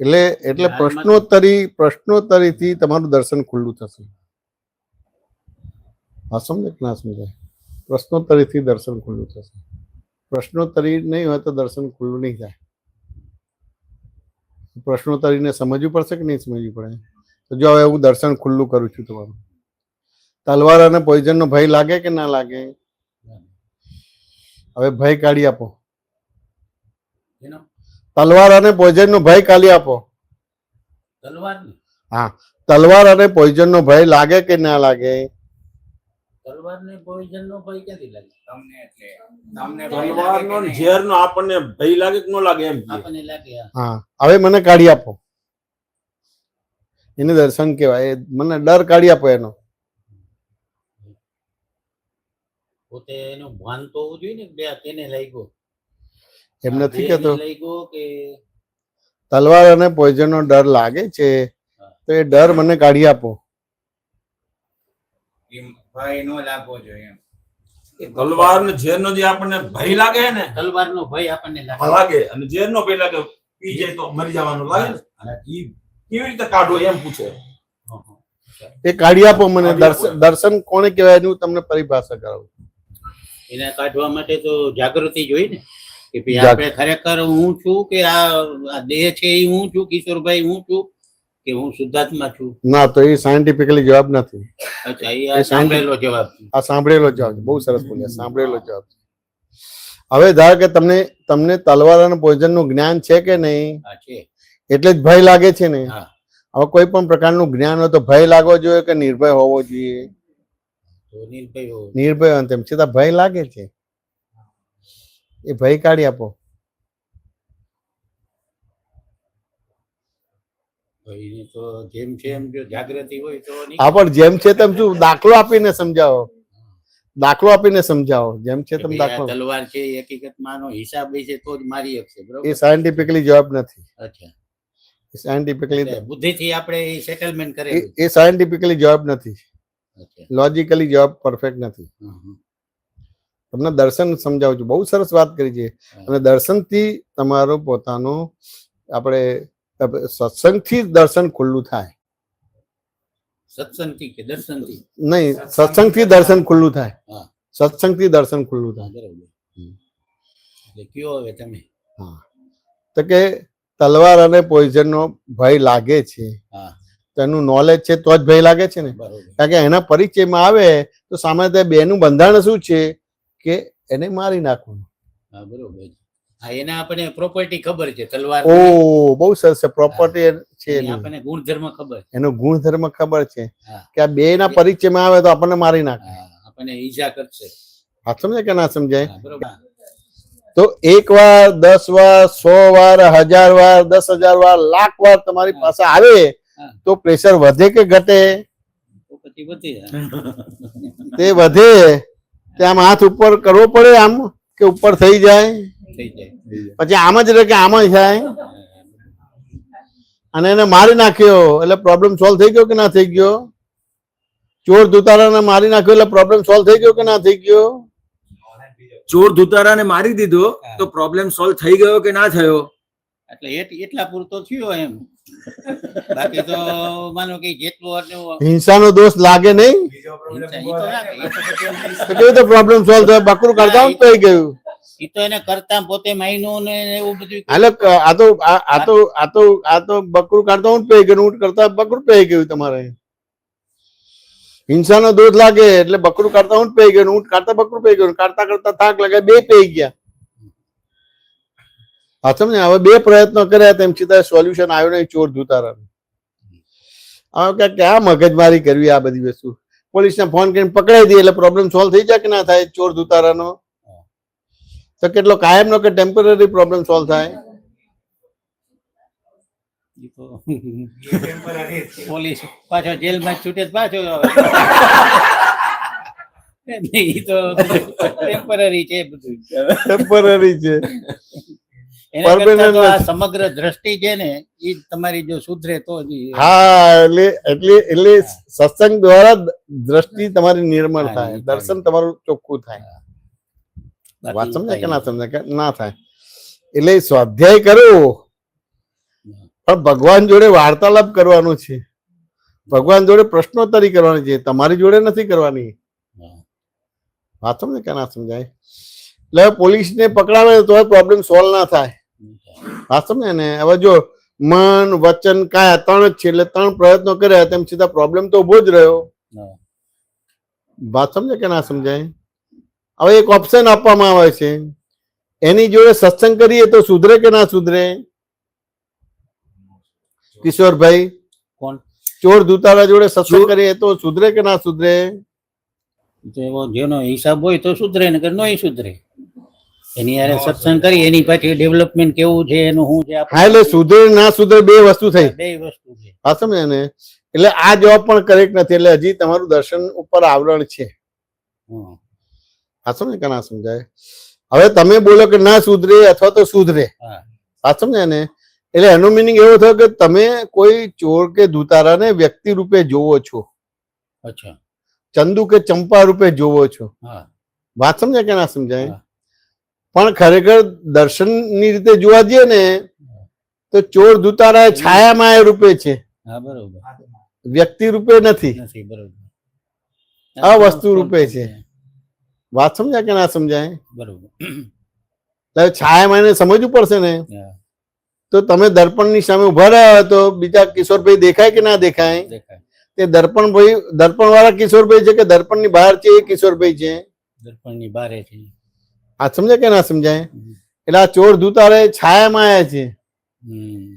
એટલે પ્રશ્નોત્તરીથી તમારું દર્શન ખુલ્લું થશે. હા, સમજે કે ના સમજાય? પ્રશ્નોત્તરીથી દર્શન ખુલ્લું થશે. પ્રશ્નોત્તરી નહીં હોય તો દર્શન ખુલ્લું નહીં થાય. પ્રશ્નોત્તરીને સમજવું પડશે કે નહીં સમજવું પડે? તો જો હવે હું દર્શન ખુલ્લું કરું છું તમારું. તલવાર અને પોઈઝનનો ભય લાગે કે ના લાગે? હવે ભય કાઢી આપો. એનો તલવાર અને પોઈઝનનો ભય કાઢી આપો. તલવાર ને હા, તલવાર અને પોઈઝનનો ભય લાગે કે ના લાગે? તલવાર ને પોઈઝન નો ભય ક્યાંથી લાગે? તમને એટલે તમને ભય લાગે તલવારનો કે ને નહીં? ઝેરનો આપણને ભય લાગે કે ન લાગે એમ કે. આપણને લાગે હા, હવે મને કાઢી આપો. એને દર્શન કહેવાય. મને ડર કાઢી આપો એનો. પોતે એનું ભાન તો હોવું જોઈએ ને, બે તેને લાગ્યો એમ નથી કહેતો. લાગ્યો કે તલવાર અને પોઈઝનનો ડર લાગે છે, તો એ ડર મને કાઢી આપો. એમ ભય ન લાગવો જોઈએ એમ. તલવાર ને ઝેરનો જે આપણને ભય લાગે છે ને, તલવાર નો ભય આપણને હા લાગે, અને ઝેરનો ભય લાગે, પી જાય તો મરી જવાનું લાગે ને. અને ઈ કેવી રીતે કાઢવો એમ પૂછે. એ કાઢી આપો મને. દર્શન કોને કહેવાય એનું તમને પરિભાષા કરાવું. એને કાઢવા માટે તો જાગૃતિ જોઈએ ને, કે ભાઈ જાગ- આપણે ખરેખર હું છું કે આ દેહ છે એ હું છું, કિશોરભાઈ હું છું કે હું શુદ્ધાત્મા છું? ના, તો એ સાયન્ટિફિકલી જવાબ નથી. અચ્છા, એ આ સાંભળેલો જવાબ છે. આ સાંભળેલો જવાબ છે. બહુ સરસ બોલ્યા, સાંભળેલો જવાબ છે. હવે ધારો કે તમને તલવાર અને પોઈઝનનું જ્ઞાન છે કે નહીં? હા છે. એટલે જ ભય લાગે છે ને. હા, હવે કોઈ પણ પ્રકારનું જ્ઞાન હોય તો ભય લાગવો જોઈએ કે નિર્ભય હોવો જોઈએ? તો નિર્ભય હોવો. નિર્ભય હોય તેમ છતાં ભય લાગે છે. એ ભય કાઢી આપો. ભયની તો જેમ છે એમ જો જાગૃતિ હોય તો નહીં. આ પણ જેમ છે તેમ શું દાખલો આપીને સમજાવો. દાખલો આપીને સમજાવો. જેમ છે કે તેમ ભાઈ આ દાખલો. તલવાર છે એ હકીકતમાં આનો હિસાબ છે તો જ મારી શકશે, એ બરોબર? સાયન્ટિફિકલી જવાબ નથી. અચ્છા, સાયન્ટિફિકલી બુદ્ધિથી આપણે સેટલમેન્ટ કરેલું. એ સાયન્ટિફિકલી જવાબ નથી. અચ્છા. લોજિકલી જવાબ પરફેક્ટ નથી. હમ, હમ. તમને દર્શન સમજાવું છું. બહુ સરસ વાત કરી છે. અને દર્શનથી તમારો પોતાનો આપણે સત્સંગથી દર્શન ખુલ્લું થાય. સત્સંગથી કે દર્શનથી? નહીં, સત્સંગથી દર્શન ખુલ્લું થાય. હા. સત્સંગથી દર્શન ખુલ્લું હા, થાય. બરોબર. એટલે કયો હવે તમે? હા, તો કે તલવાર અને પોઈઝનનો ભય લાગે છે, હા, તેનું નોલેજ છે તો જ ભય લાગે છે ને. બરોબર. કારણ કે એના પરિચયમાં આવે તો સામાન્ય બેનું બંધારણ શું છે કે એને મારી નાખવાનું. હા, બરોબર. હા, એના આપણને પ્રોપર્ટી ખબર છે તલવાર. ઓ, બહુ સરસ છે. પ્રોપર્ટી છે એની. આપણને ગુણધર્મ ખબર છે. એનો ગુણધર્મ ખબર છે હા. કે આ બે ના પરિચયમાં આવે તો આપણને મારી નાખે. હા, આપણને ઈજા કરશે. આ સમજાય કે ના સમજાય? હા, બરોબર. તો 1 વાર, 10 વાર, 100 વાર, 1000 વાર, 10,000 વાર, લાખ વાર તમારી પાસે આવે હા. તો પ્રેશર વધે કે ઘટે? તો પછી વધી જાય. તે વધે તે આમ હાથ ઉપર કરવો પડે આમ કે ઉપર થઈ જાય? થઈ જાય. પછી આમ જ રહે કે આમ જ થાય? અને એને મારી નાખ્યો એટલે પ્રોબ્લેમ સોલ્વ થઈ ગયો કે ના થઈ ગયો? ચોર દુતારાને મારી નાખ્યો એટલે પ્રોબ્લેમ સોલ્વ થઈ ગયો કે ના થઈ ગયો? ચોર ધુતારાને મારી દીધો તો પ્રોબ્લેમ સોલ્વ થઈ ગયો કે ના થયો? એટલે એટલા પૂરતો થયો એમ. બાકી તો માનો કે જેટલું આટલું હિંસાનો દોષ લાગે નહીં? બીજો હિંસા પ્રોબ્લેમ ઈ તો ના કરે. ઈ તો પછી તો કેવી રીતે પ્રોબ્લેમ સોલ્વ થયો? બકરું કરતા હું થઈ ગયું. ઈ તો એને કરતા પોતે માયનું ને એવું બધું. એટલે આ તો બકરું કાઢતા હું પહી ગયું, ઊંટ કરતા બકરું પહી ગયું. તમારે હિંસાનો દોષ લાગે એટલે બકરું કાઢતા ઊંટ પહી ગયું, ઊંટ કાઢતા બકરું પહી ગયું, કાઢતા કરતા થાક લાગે, બે પહી ગયા. હા, સમજે? હવે બે પ્રયત્નો કર્યા તેમ છતાં સોલ્યુશન આવ્યું નહીં. ચોર ધુતારા હવે ક્યાં મગજમારી કરવી આ બધી વસ્તુ? પોલીસને ફોન કરીને પકડાઈ દે એટલે પ્રોબ્લેમ સોલ્વ થઈ જાય કે ના થાય? ચોર ધુતારાનો તો કેટલો કાયમનો કે ટેમ્પરરી પ્રોબ્લેમ સોલ્વ થાય? ઈ તો ટેમ્પરરી પોલીસ પાછો જેલમાં છૂટે તો પાછો આવે. ઈ તો ટેમ્પરરી છે બધું. ટેમ્પરરી છે. એના કરતા Permanent તો આ નથી. સમગ્ર દ્રષ્ટિ છે ને એ તમારી જો સુધરે તો જ હા, એટલે સત્સંગ દ્વારા દ્રષ્ટિ તમારી નિર્મળ હા, થાય, એ દર્શન થાય. તમારું ચોખ્ખું થાય. બાકી વાત સમજાય કે થાય ના સમજાય કે ના થાય. એટલે સ્વાધ્યાય કરો, પણ ભગવાન જોડે વાર્તાલાપ કરવાનું છે, ભગવાન જોડે પ્રશ્નોત્તરી કરવાની છે, તમારી જોડે નથી કરવાની. હા. વાત સમજાય કે ના સમજાય. એટલે પોલીસને પકડાવે તો પ્રોબ્લેમ સોલ્વ ના થાય. વાત સમજાય ને. હવે જો મન વચન કાયા 3 જ છે, એટલે 3 પ્રયત્નો કર્યા તેમ છતાં પ્રોબ્લેમ તો ઉભો જ રહ્યો. હા. વાત સમજાય કે ના સમજાય. હવે એક ઓપ્શન આપવામાં આવે છે, એની જોડે સત્સંગ કરીએ તો સુધરે કે ના સુધરે? કિશોરભાઈ, કોણ ચોર દુતારા જોડે સત્સંગ કરીએ તો સુધરે કે ના સુધરે? તો એવો જેનો હિસાબ હોય તો સુધરે ને કે નોય સુધરે. એની યારે સત્સંગ કરી એની પાછી ડેવલપમેન્ટ કેવું છે એનું શું છે હા, એટલે સુધરે ના સુધરે બે વસ્તુ થઈ. બે વસ્તુ છે. હા, સમજે ને. એટલે આ જવાબ પણ કરેક્ટ નથી, એટલે હજી તમારું દર્શન ઉપર આવરણ છે. હમ. હા, સમજે કે ના સમજાય. હવે તમે બોલો કે ના સુધરે અથવા તો સુધરે, હા. હા સમજે ને. એટલે એનો મિનિંગ એવો થયો કે તમે કોઈ ચોર કે દુતારાને વ્યક્તિ રૂપે જોવો છો, અચ્છા. ચંદુ કે ચંપા રૂપે જોવો છો. હા. વાત સમજાય કે ના સમજાય. હા. પણ ખરેખર દર્શનની રીતે જોવા જઈએ ને તો ચોર દુતારા એ છાયામાય રૂપે છે, હા, બરોબર. વ્યક્તિ રૂપે નથી, નથી બરોબર. આ વસ્તુ રૂપે છે. વાત સમજાય કે ના સમજાય. બરોબર. એટલે છાયામાયને સમજવું પડશે ને. હા. તો તમે દર્પણની સામે ઉભા રહ્યા તો બીજા કિશોરભાઈ દેખાય કે ના દેખાય? દેખાય. તે દર્પણ વાળા કિશોરભાઈ છે કે દર્પણની બહાર છે એ કિશોરભાઈ છે? દર્પણની બારે છે. આ સમજાય કે ના સમજાય. એટલે આ ચોર દુતારે છાયામાં આવ્યા છે, હમ.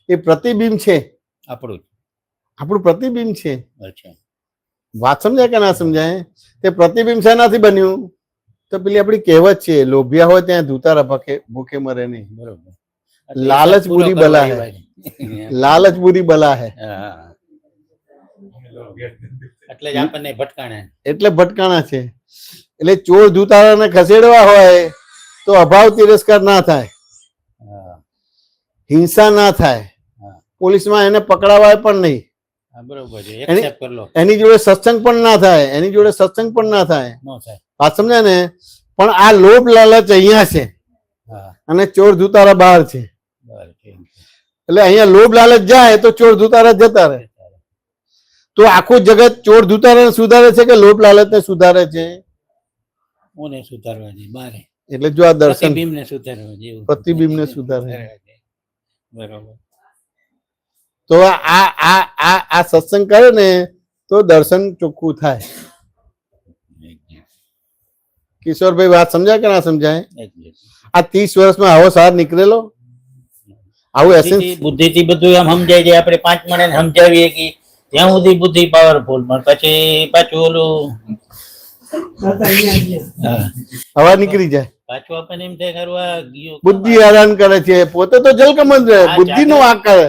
એ પ્રતિબિંબ છે, આપણું આપણું પ્રતિબિંબ છે. અચ્છા. વાત સમજાય કે ના સમજાય. તે પ્રતિબિંબ શેનાથી બન્યું? તો પેલી આપણી કહેવત છે, લોભિયા હોય ત્યાં દુતારા ભૂખે મરે નહીં. બરોબર. લાલચ બુરી બલા હે, લાલચ બુરી બલા હે. હા. એટલે જ આપણને ભટકાણે. એટલે ભટકાણા છે. એટલે ચોર દુતારાને ખસેડવા હોય તો અભાવ તિરસ્કાર ના થાય, હા. હિંસા ના થાય, હા. પોલીસમાં એને પકડાવાય પણ નહીં, હા, બરોબર છે. એક્સેપ્ટ કરી લો. એની જોડે સત્સંગ પણ ના થાય, એની જોડે સત્સંગ પણ ના થાય. નો થાય. વાત સમજાય ને. પણ આ લોભ લાલચ અહીંયા છે હા. અને ચોર દુતારા બહાર છે. બરાબર છે. એટલે અહીંયા લોભ લાલચ જાય તો ચોર દુતારા જતા રહે. તો આખું જગત ચોર દુતારાને સુધારે છે કે લોભ લાલચને સુધારે છે? કોને સુધારવા છે? બારે. એટલે જો આ દર્શન પ્રતિબિંબને સુધારવા જેવું. પ્રતિબિંબને સુધારે. બરોબર. તો આ સત્સંગ કરે ને તો દર્શન ચોખ્ખું થાય. કિશોરભાઈ, વાત સમજાય કે ના સમજાય? આ 30 વર્ષમાં આવો સાર નીકળેલો, આવું એસેન્સ. બુદ્ધિથી બધું આમ સમજાય જાય. આપણે 5 માણસને સમજાવીએ કે ત્યાં સુધી બુદ્ધિ પાવરફુલ, પણ પછી પાછું ઓલું હવા નીકળી જાય. પાછું આપણને એમ થાય ખરું આ ગયું. બુદ્ધિ હેરાન કરે છે, પોતે તો જલકમલ રહે, બુદ્ધિ નો વાંક કરે.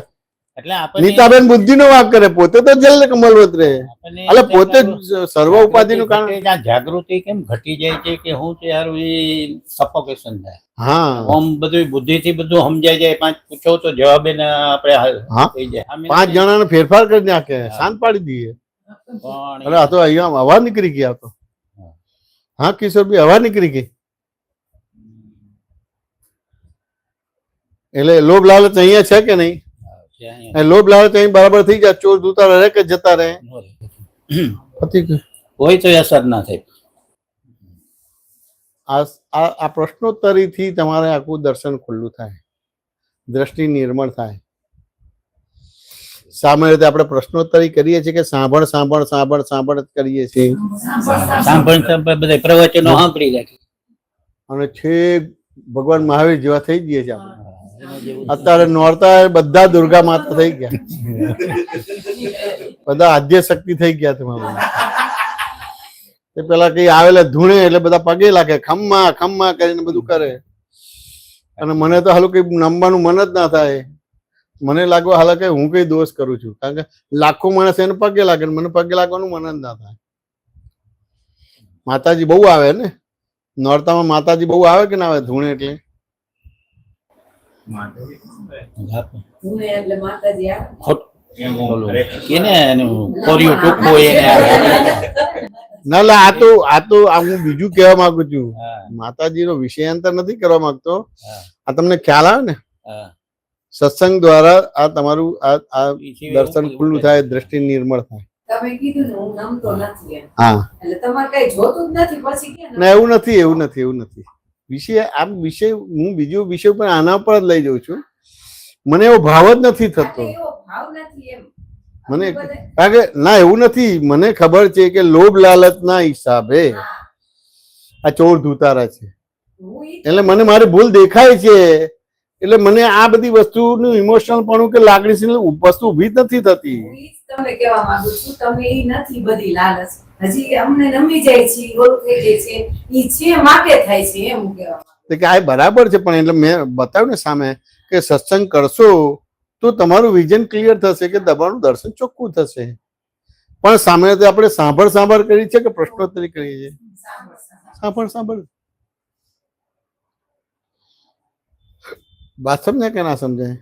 એટલે આપણને નીતાબેન બુદ્ધિ નો વાંક કરે, પોતે તો જલકમલવત રહે. એટલે પોતે સર્વ ઉપાધિ નું કારણ. જાગૃતિ કેમ ઘટી જાય છે કે હું છે યાર, એ સફોકેશન થાય. હા, ઓમ બધું બુદ્ધિથી બધું સમજાઈ જાય, 5 પૂછો તો જવાબ એને આપણે હા, થઈ જાય. 5 જણાને ફેરફાર કરી નાખે, શાંત પાડી દઈએ. પણ અરે આ તો અહીંયા હવા નીકળી ગઈ. આ તો હા કિશોરભાઈ, હવા નીકળી ગઈ. એટલે લોભ લાલચ અહીંયા છે કે નહીં? લોભ લાલચ અહીં બરાબર થઈ જાય, ચોર દુતારા રહે કે જતા રહે? કોઈ તો અસર ના થાય. આ પ્રશ્નોત્તરીથી તમારે આખું દર્શન ખુલ્લું થાય, દ્રષ્ટિ નિર્મળ થાય. સામાન્ય રીતે આપણે પ્રશ્નોત્તરી કરીએ છીએ કે સાંભળ સાંભળ સાંભળ સાંભળ જ કરીએ છીએ, સાંભળ બધા પ્રવચનો સાંભળી રાખી અને છેક ભગવાન મહાવીર જેવા થઈ જઈએ છીએ આપણે. અત્યારે નોરતા બધા દુર્ગા માતા થઈ ગયા, બધા આદ્ય શક્તિ થઈ ગયા. તમારું એ પેલા કઈ આવેલા ધૂણે એટલે બધા પગે લાગે, ખમ્મા ખમ્મા કરીને બધું કરે. અને મને તો હાલું કઈ નમવાનું મન જ ના થાય. મને લાગવા હાલ કે હું કઈ દોષ કરું છું, કારણ કે લાખો માણસ એને પગે લાગે, મને પગે લાગવાનું મન જ ના થાય. માતાજી બહુ આવે ને નોરતામાં, માતાજી બહુ આવે કે ના આવે ધૂણે એટલે? ધૂણે એટલે માતાજી આવે. કેને એનું કોરિયું ટૂંકું હોય એને આવે. ના લા, આ તો હું બીજું કહેવા માંગુ છું. હા, માતાજીનો વિષયાંતર નથી કરવા માંગતો. હા, આ તમને ખ્યાલ આવે ને હા. સત્સંગ દ્વારા આ તમારું આ ઈ સિવાય દર્શન એવું ખુલ્લું થાય, દ્રષ્ટિ નિર્મળ થાય. તમે કીધું ને હું નમતો નથી એમ. હા, એટલે તમારે કઈ જોતું જ નથી પછી કે ના એવું નથી. વિષય હું બીજો વિષય પણ આના પર જ લઈ જાઉં છું. મને એવો ભાવ જ નથી થતો. એવો ભાવ નથી એમ. મને બધે- કારણ કે ના એવું નથી, મને ખબર છે કે લોભ લાલચના હિસાબે હા, આ ચોર ધૂતારા છે. હું ઈ એટલે મને મારી ભૂલ દેખાય છે, એટલે મને આ બધી વસ્તુનું ઇમોશનલ પણ કે લાગણીશીલ વસ્તુ ઊભી જ નથી થતી. હું ઈ જ તમને કહેવા માંગુ છું. તમે ઈ નથી બધી લાલચ. હજી અમને નમી જાય છે, ઓલું થઈ જાય છે. ઈ છે માટે થાય છે એમ હું કહેવા માંગુ. એટલે કે આ બરાબર છે, પણ એટલે મેં બતાવ્યું ને સામે કે સત્સંગ કરશો તો તમારું વિઝન ક્લિયર થશે કે તમારું દર્શન ચોખ્ખું થશે. પણ સામે આપણે સાંભળ કરી છે કે પ્રશ્નોત્તરી કરીએ છીએ? સાંભળ. સાંભળ. વાત સમજાય કે ના સમજાય?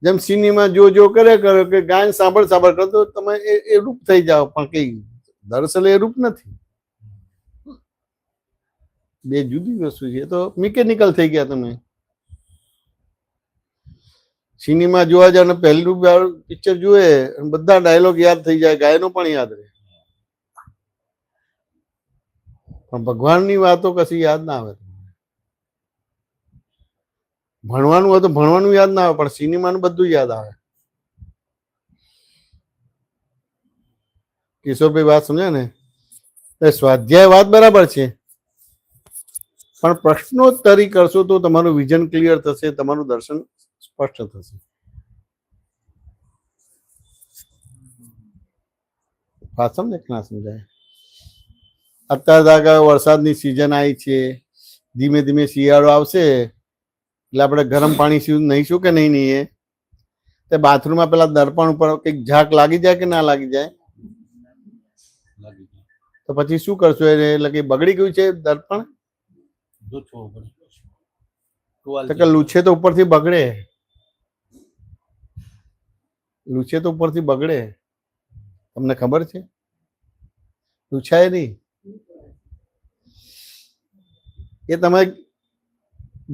જેમ સિનેમા જો કરે કે ગાયન સાંભળ કરો તો તમે એ રૂપ થઈ જાઓ, પણ કઈ દરઅસલ એ રૂપ નથી. બે જુદી વસ્તુ છે. તો મિકેનિકલ થઈ ગયા તમે. સિનેમા જોવા જાવ ને પહેલું પિક્ચર જુએ બધા ડાયલોગ યાદ થઈ જાય, ગાયનો પણ યાદ રહે, પણ ભગવાનની વાતો કશી યાદ ના આવે. ભણવાનું હોય તો ભણવાનું યાદ ના આવે, પણ સિનેમાનું બધું યાદ આવે. કિશોરભાઈ વાત સમજે ને? સ્વાધ્યાય વાત બરાબર છે, પણ પ્રશ્નોત્તરી કરશો તો તમારું વિઝન ક્લિયર થશે, તમારું દર્શન સ્પષ્ટ થશે. વાત સમજે કે ના સમજાય? અત્યારે આગળ વરસાદની સિઝન આવી છે, ધીમે ધીમે શિયાળો આવશે એટલે આપણે ગરમ પાણી નહીશું કે નહીં નહીએ તે બાથરૂમમાં પેલા દર્પણ ઉપર કંઈક ઝાંક લાગી જાય કે ના લાગી જાય? તો પછી શું કરશો? એટલે કે બગડી ગયું છે દર્પણ? તો કે લૂછે તો ઉપરથી બગડે, તમને ખબર છે? લૂછાય નહીં. એ તમે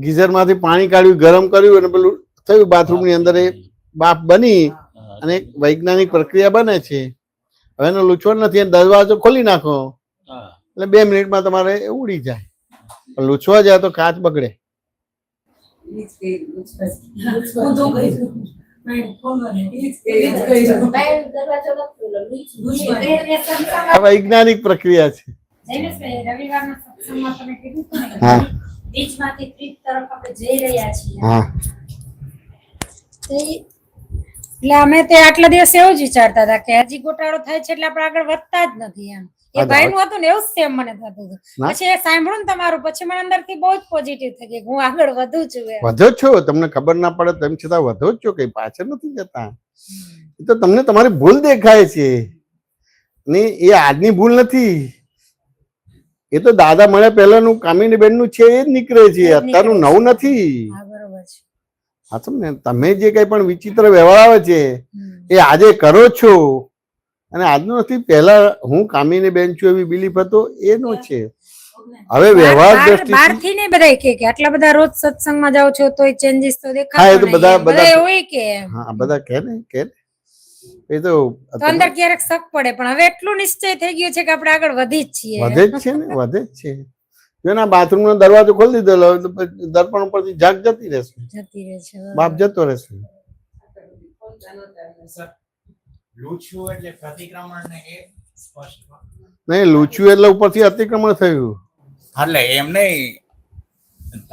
ગીઝરમાંથી પાણી કાઢ્યું, ગરમ કર્યું અને પેલું થયું બાથરૂમની અંદર, એ બાપ બની અને એક વૈજ્ઞાનિક પ્રક્રિયા બને છે. હવે એનો લૂછવો નથી, દરવાજો ખોલી નાખો એટલે 2 મિનિટમાં તમારે એ ઉડી જાય. લૂછવા જાય તો કાચ બગડે. ઈ જ કીધું. ઊંધું કર્યું. ઈ જ કીધું. આ વૈજ્ઞાનિક પ્રક્રિયા છે. જૈનેશભાઈ, રવિવારના સત્સંગમાં તમે કીધું હતું ને, હા બીચમાંથી ત્રીજ તરફ આપણે જઈ રહ્યા છીએ. હા એટલે અમે તે આટલા દિવસ એવું જ વિચારતા હતા કે હજી ગોટાળો થાય છે એટલે આપણે આગળ વધતા જ નથી એમ. એ ભાઈનું હતું ને એવું જ સેમ મને થતું હતું. ના. પછી એ સાંભળ્યું ને તમારું, પછી મને અંદરથી બહુ જ પોઝિટિવ થઈ ગઈ, હું આગળ વધુ છું એમ. વધો જ છો, તમને ખબર ના પડે તેમ છતાં વધો જ છો, કઈ પાછળ નથી જતા. એ તો તમને તમારી ભૂલ દેખાય છે ને, એ આજની ભૂલ નથી. એ તો દાદા મળ્યા પહેલાનું કામિની બેન નું છે, એ જ નીકળે છે, અત્યારનું નવું નથી. હા, બરોબર છે. હા સમજે? તમે જે કઈ પણ વિચિત્ર વ્યવહાર આવે છે એ આજે કરો છો, અને આજનું નથી. પહેલા હું કામિની બેન છું એવી બિલીફ હતો એનો છે. હવે વ્યવહાર દ્રષ્ટિથી બહારથી ને બધા કે આટલા બધા રોજ સત્સંગમાં જાવ છો તોય ચેન્જીસ તો હા, એ દેખાતો તો નહીં. બધા બધા એવું કે હા બધા કે ને એ તો તો અંદર ક્યારેક શક પડે, પણ હવે એટલું નિશ્ચય થઈ ગયું છે કે આપણે આગળ વધી જ છીએ. વધે જ છે ને, વધે જ છે. જો ના બાથરૂમ નો દરવાજો ખોલી દીધેલો હોય તો પછી દર્પણ ઉપરથી ઝાંક જતી રહેશે, જતી રહે છે. બાપ જતો રહેશે. લૂછવું એટલે પ્રતિક્રમણ ને એ સ્પષ્ટ. નહીં, લૂછ્યું એટલે ઉપરથી અતિક્રમણ થયું. એટલે એમ નહીં,